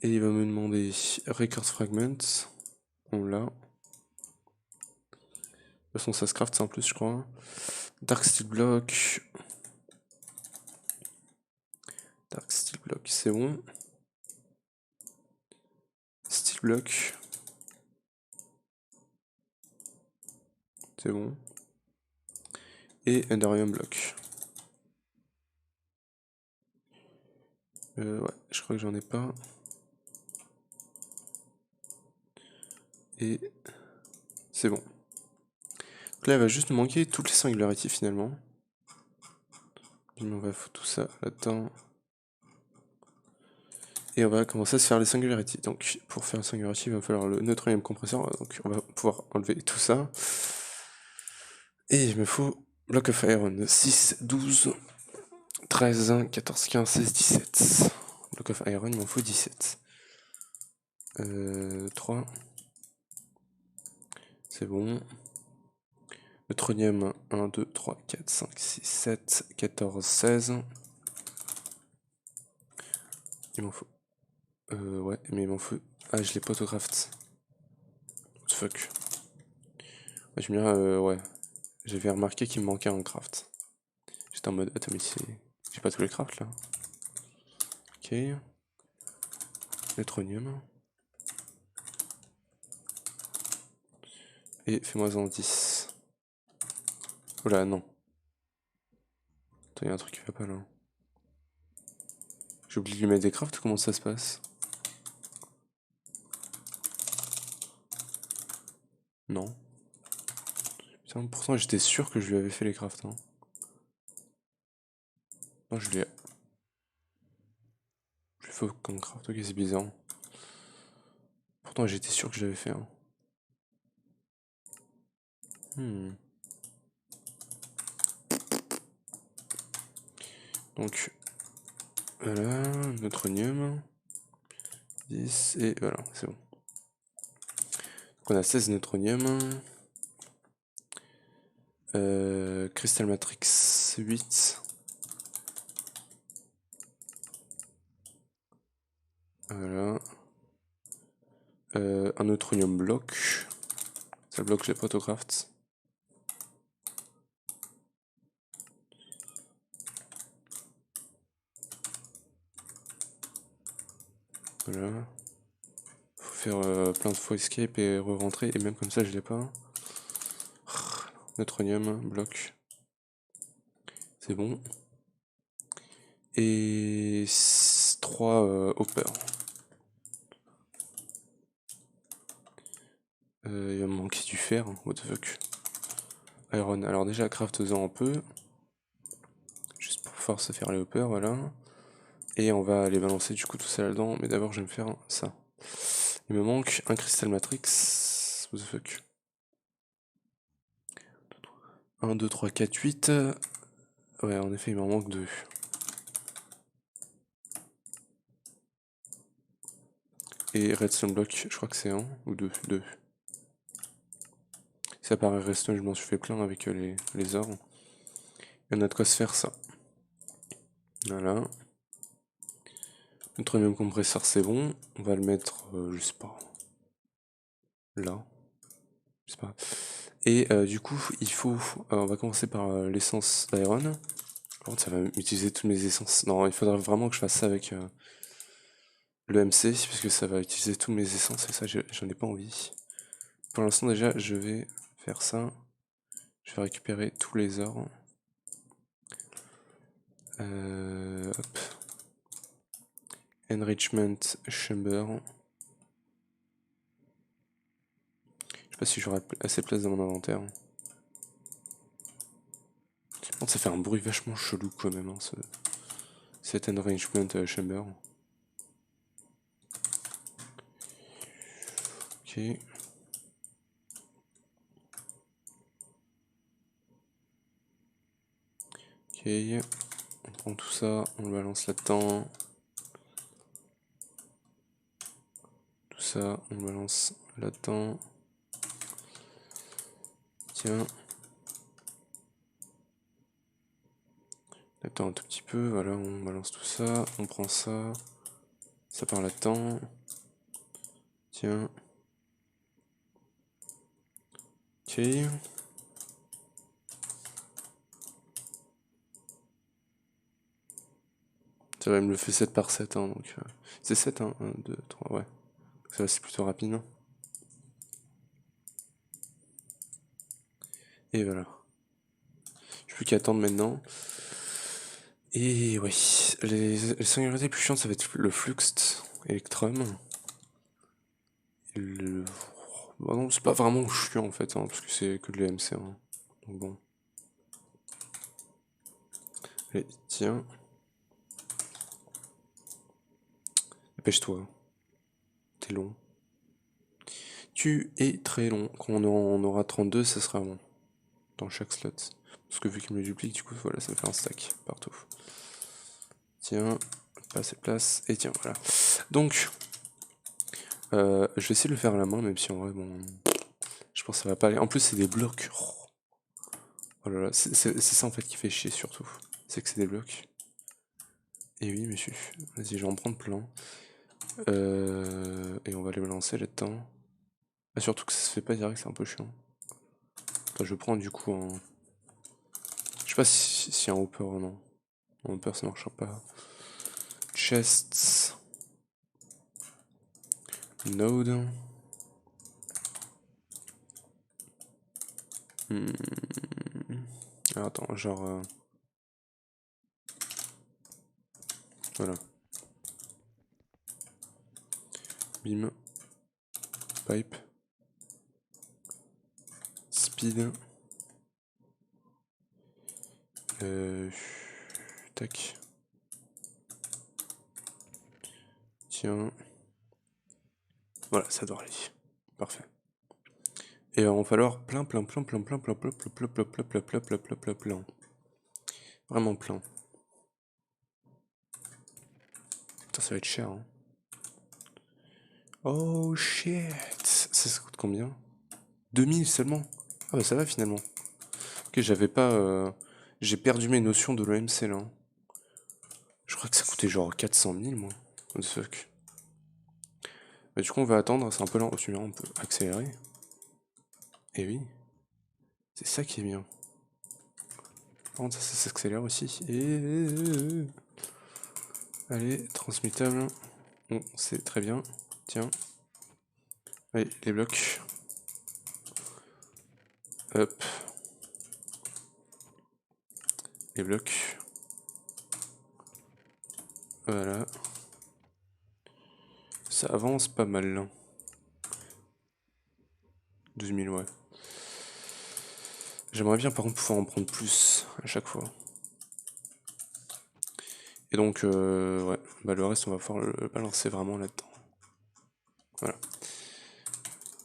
Et il va me demander Record Fragment. On l'a. De toute façon, ça se craft en plus, je crois. Dark Steel Block. Dark Steel Block, c'est bon. Steel Block. C'est bon. Et Enderium Block. Ouais, je crois que j'en ai pas. Et c'est bon. Donc là, il va juste nous manquer toutes les singularités finalement. On va foutre tout ça là-dedans. Et on va commencer à se faire les singularités. Donc pour faire la singularité, il va falloir le neutronium compresseur. Donc on va pouvoir enlever tout ça. Et il me faut Block of Iron 6, 12, 13, 14, 15, 16, 17. Block of Iron, il m'en faut 17. 3. C'est bon. Neutronium 1, 2, 3, 4, 5, 6, 7, 14, 16. Il m'en faut. Ouais, mais il m'en faut. Ah, je l'ai pas autographed. What the fuck. Ouais, je me dirais, ouais. J'avais remarqué qu'il me manquait un craft. J'étais en mode, attends, mais c'est. J'ai pas tous les crafts là. Ok. Neutronium. Et fais-moi en 10. Oula, non. Attends, y a un truc qui va pas là. J'ai oublié de lui mettre des crafts, comment ça se passe? Non. Putain, pourtant j'étais sûr que je lui avais fait les crafts. Hein. Non, je lui ai... Je lui fais aucun craft, ok c'est bizarre. Pourtant j'étais sûr que je l'avais fait. Hein. Donc, voilà, neutronium. 10 et voilà, c'est bon. Donc on a 16 neutronium. Crystal Matrix 8. Voilà. Un neutronium bloc. Ça bloque les photocrafts. Voilà. Faut faire plein de fois escape et re-rentrer. Et même comme ça, je l'ai pas. Neutronium, bloc. C'est bon. Et 3 hoppers. Il va me manquer du fer. What the fuck. Iron. Alors déjà, craft-en un peu. Juste pour pouvoir se faire les hoppers, voilà. Et on va aller balancer du coup tout ça là-dedans. Mais d'abord, je vais me faire ça. Il me manque un Crystal Matrix. What the fuck. 1, 2, 3, 4, 8. Ouais, en effet, il m'en manque 2. Et Redstone Block, je crois que c'est 1 ou 2. 2. Ça paraît Redstone, je m'en suis fait plein avec les ors. Et on a de quoi se faire ça. Voilà. Notre même compresseur, c'est bon. On va le mettre, je sais pas, là. Je sais pas. Et du coup, il faut. On va commencer par l'essence d'iron. Par contre, ça va utiliser toutes mes essences. Non, il faudra vraiment que je fasse ça avec le MC, parce que ça va utiliser toutes mes essences et ça, j'en ai pas envie. Pour l'instant, déjà, je vais faire ça. Je vais récupérer tous les ors. Hop. Enrichment Chamber. Je sais pas si j'aurai assez de place dans mon inventaire. Bon, ça fait un bruit vachement chelou quand même, hein, cet Enrichment Chamber. Ok. Ok. On prend tout ça, on le balance là-dedans. Tout ça, on le balance là-dedans. Tiens. Attends un tout petit peu, voilà, on balance tout ça, on prend ça. Ça part là-dedans. Tiens. Ok. Ça va, il me le fait 7 par 7, hein, donc... c'est 7, hein, 1, 2, 3, ouais. Ça va, c'est plutôt rapide. Hein. Et voilà. Je plus qu'à attendre maintenant. Et oui, les singularités plus chiantes, ça va être le Flux Electrum. Et le... Bah non, c'est pas vraiment chiant en fait, hein, parce que c'est que de l'EMC. Hein. Donc bon. Allez, tiens. Dépêche-toi. T'es long. Tu es très long. Quand on en aura 32, ça sera bon. Dans chaque slot. Parce que vu qu'il me le duplique, du coup, voilà, ça me fait un stack partout. Tiens, pas assez de place. Et tiens, voilà. Donc, je vais essayer de le faire à la main, même si en vrai, bon, je pense que ça va pas aller. En plus, c'est des blocs. Oh là là, c'est ça en fait qui fait chier surtout. C'est que c'est des blocs. Et oui, monsieur. Vas-y, je vais en prendre plein. Et on va les balancer là-dedans. Ah, surtout que ça se fait pas direct, c'est un peu chiant. Attends, je prends du coup un... Je sais pas si un hopper ou non. Un hopper ça marchera pas. Chests. Node. Alors, attends, genre... Voilà. Bim. Pipe. Speed. Tac. Tiens. Voilà, ça doit aller. Parfait. Et il va falloir plein. Vraiment plein. Putain, ça va être cher. Hein. Oh shit. Ça coûte combien? 2000 seulement? Ah bah ça va finalement. Ok, j'avais pas... J'ai perdu mes notions de l'OMC là. Je crois que ça coûtait genre 400 000 moi. What the fuck. Bah, du coup on va attendre, c'est un peu lent. Oh, celui-là on peut accélérer. Et oui. C'est ça qui est bien. Par contre ça s'accélère aussi. Et... Allez, transmittable. Bon, c'est très bien. Tiens. Allez, les blocs. Hop. Les blocs. Voilà. Ça avance pas mal là. 12 000, ouais. J'aimerais bien par contre pouvoir en prendre plus à chaque fois. Et donc, ouais, bah le reste on va pouvoir le balancer vraiment là-dedans. Voilà.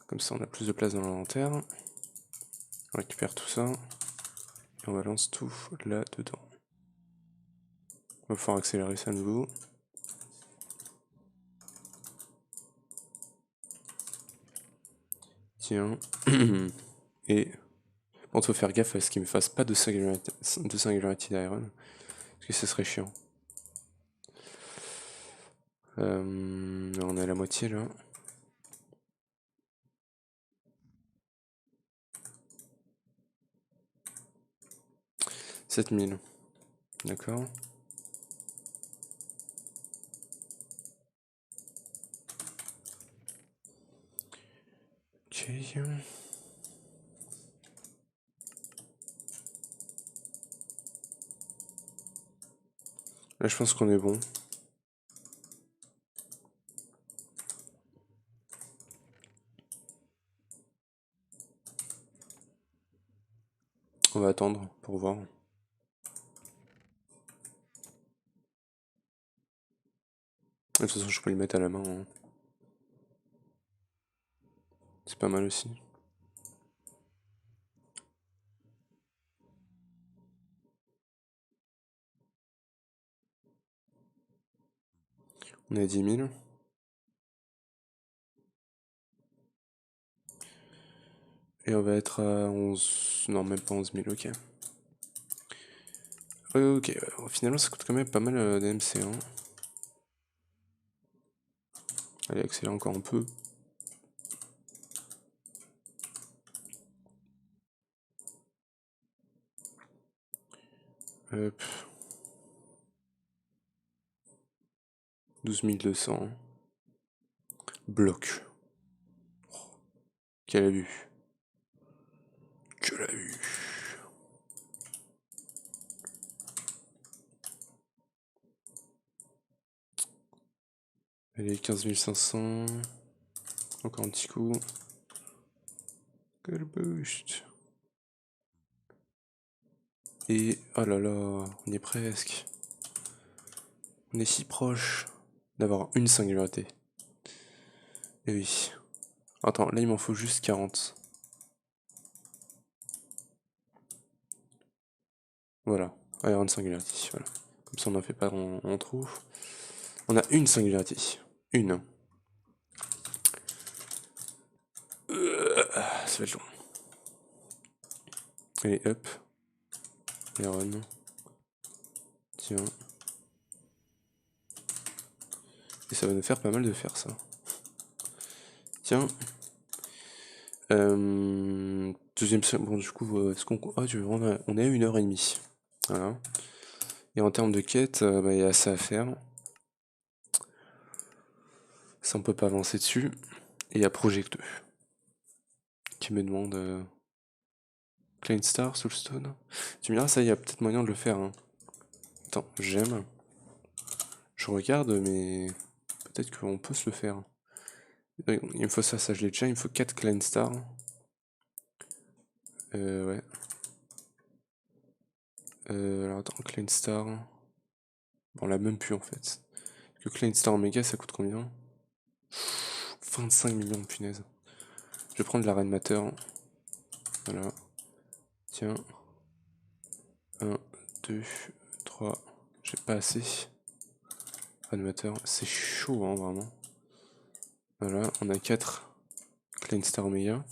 Comme ça on a plus de place dans l'inventaire. On récupère tout ça. Et on balance tout là-dedans. On va pouvoir accélérer ça à nouveau. Tiens. Et... Bon, faut faire gaffe à ce qu'il me fasse pas de Singularity d'Iron. Parce que ce serait chiant. On est à la moitié là. « 7000. D'accord. Ok. Là je pense qu'on est bon. On va attendre pour voir. De toute façon, je peux le mettre à la main. Hein. C'est pas mal aussi. On est à 10 000. Et on va être à 11... Non, même pas 11 000, ok. Ok, finalement ça coûte quand même pas mal d'MC. Hein. Allez, accélère encore un peu. Hop. 12 200. Bloc. Oh, quel abus. Quel abus. Allez, 15 500. Encore un petit coup. Quel boost. Et... Oh là là, on y est presque. On est si proche d'avoir une singularité. Et oui. Attends, là il m'en faut juste 40. Voilà, Iron Singularity, voilà. Comme ça on n'en fait pas en trop. On a une singularité. Une. Ça va être long. Allez, hop. Iron. Tiens. Et ça va nous faire pas mal de faire ça. Tiens. Deuxième... Bon, du coup, est-ce qu'on... Oh, on est à 1h30. Voilà. Et en termes de quête, bah, il y a ça à faire. Ça, on peut pas avancer dessus. Et il y a Project 2. Qui me demande... Clean Star, Soulstone. Tu me diras, ça, il y a peut-être moyen de le faire. Hein. Attends, j'aime. Je regarde, mais peut-être qu'on peut se le faire. Il me faut ça, je l'ai déjà. Il me faut 4 Clan Star. Ouais. Alors attends, Clan Star. Bon, on l'a même plus en fait. Que Clan Star Omega, ça coûte combien? 25 millions, punaise. Je vais prendre la Reine Mater. Voilà. Tiens. 1, 2, 3. J'ai pas assez. Reine Mater. C'est chaud, hein, vraiment. Voilà, on a 4 Clan Star Omega.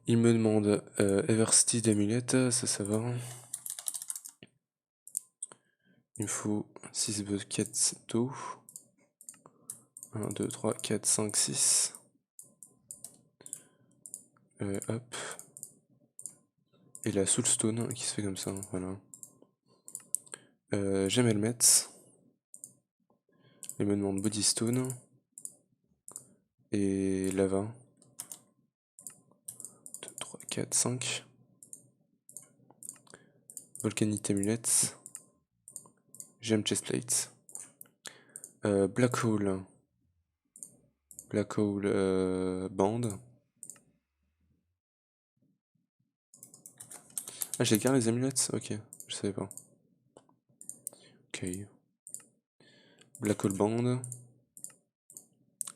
Il me demande Eversteed Amulette, ça va. Il me faut 6 buckets d'eau. 1, 2, 3, 4, 5, 6. Hop. Et la Soulstone qui se fait comme ça, voilà. J'aime le mettre. Il me demande Bodystone. Et Lava. 2, 3, 4, 5. Volcanite Amulette. J'aime Chestplate. Black Hole. Black Hole Band. Ah, j'ai gardé les amulettes? Ok, je savais pas. Ok. Black Hole Band.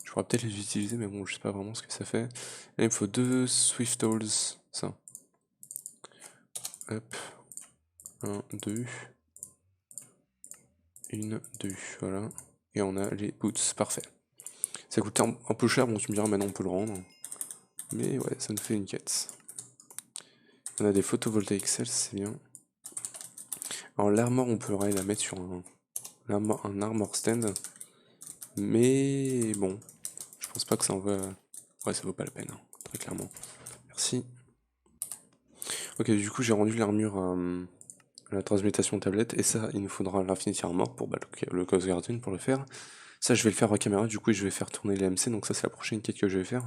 Je pourrais peut-être les utiliser, mais bon, je sais pas vraiment ce que ça fait. Là, il me faut 2 Swift Holes. Ça. Hop. 1, 2. 1, 2. Voilà. Et on a les boots. Parfait. Ça coûte un peu cher, bon, tu me diras, maintenant on peut le rendre. Mais ouais, ça nous fait une quête. On a des photovoltaïques cells, c'est bien. Alors l'armor, on pourrait la mettre sur un armor stand. Mais bon, je pense pas que ça en va... Ouais, ça vaut pas la peine, hein, très clairement. Merci. Ok, du coup j'ai rendu l'armure à la transmutation tablette. Et ça, il nous faudra l'Infinity Armor pour le Ghost Guardian pour le faire. Ça, je vais le faire en caméra, du coup je vais faire tourner les MC. Donc ça, c'est la prochaine quête que je vais faire.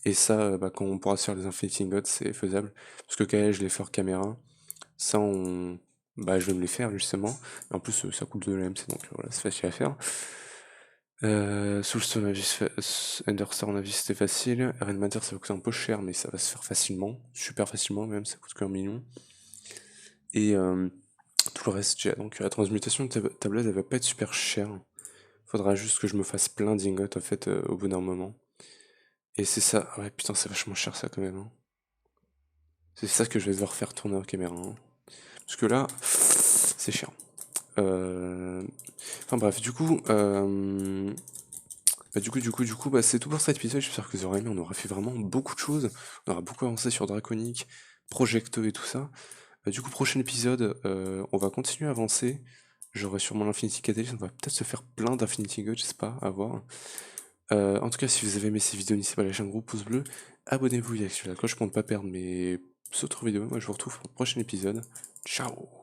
Et ça, quand on pourra se faire les Infinity Ingots, c'est faisable. Parce que KL, je l'ai fait en caméra. Ça, je vais me les faire justement. Et en plus, ça coûte de l'AMC, donc voilà, c'est facile à faire. Soulstone Avis, Enderstorm Avis, c'était facile. Red Matter, ça va coûter un peu cher, mais ça va se faire facilement. Super facilement, même, ça coûte que 1 million. Et tout le reste, donc la transmutation de tablette, elle va pas être super chère. Faudra juste que je me fasse plein d'ingots, en fait, au bout d'un moment. Et c'est ça. Ouais, putain, c'est vachement cher, ça, quand même, hein. C'est ça que je vais devoir faire tourner en caméra, hein. Parce que là, c'est cher. Enfin bref, du coup, c'est tout pour cet épisode. J'espère que vous aurez aimé. On aura fait vraiment beaucoup de choses. On aura beaucoup avancé sur Draconic, Projecto et tout ça. Du coup, prochain épisode, on va continuer à avancer. J'aurai sûrement l'Infinity Catalyst. On va peut-être se faire plein d'Infinity God, je sais pas, à voir. En tout cas, si vous avez aimé ces vidéos, n'hésitez pas à lâcher un gros pouce bleu. Abonnez-vous et activez la cloche pour ne pas perdre mes autres vidéos. Moi, je vous retrouve pour le prochain épisode. Ciao!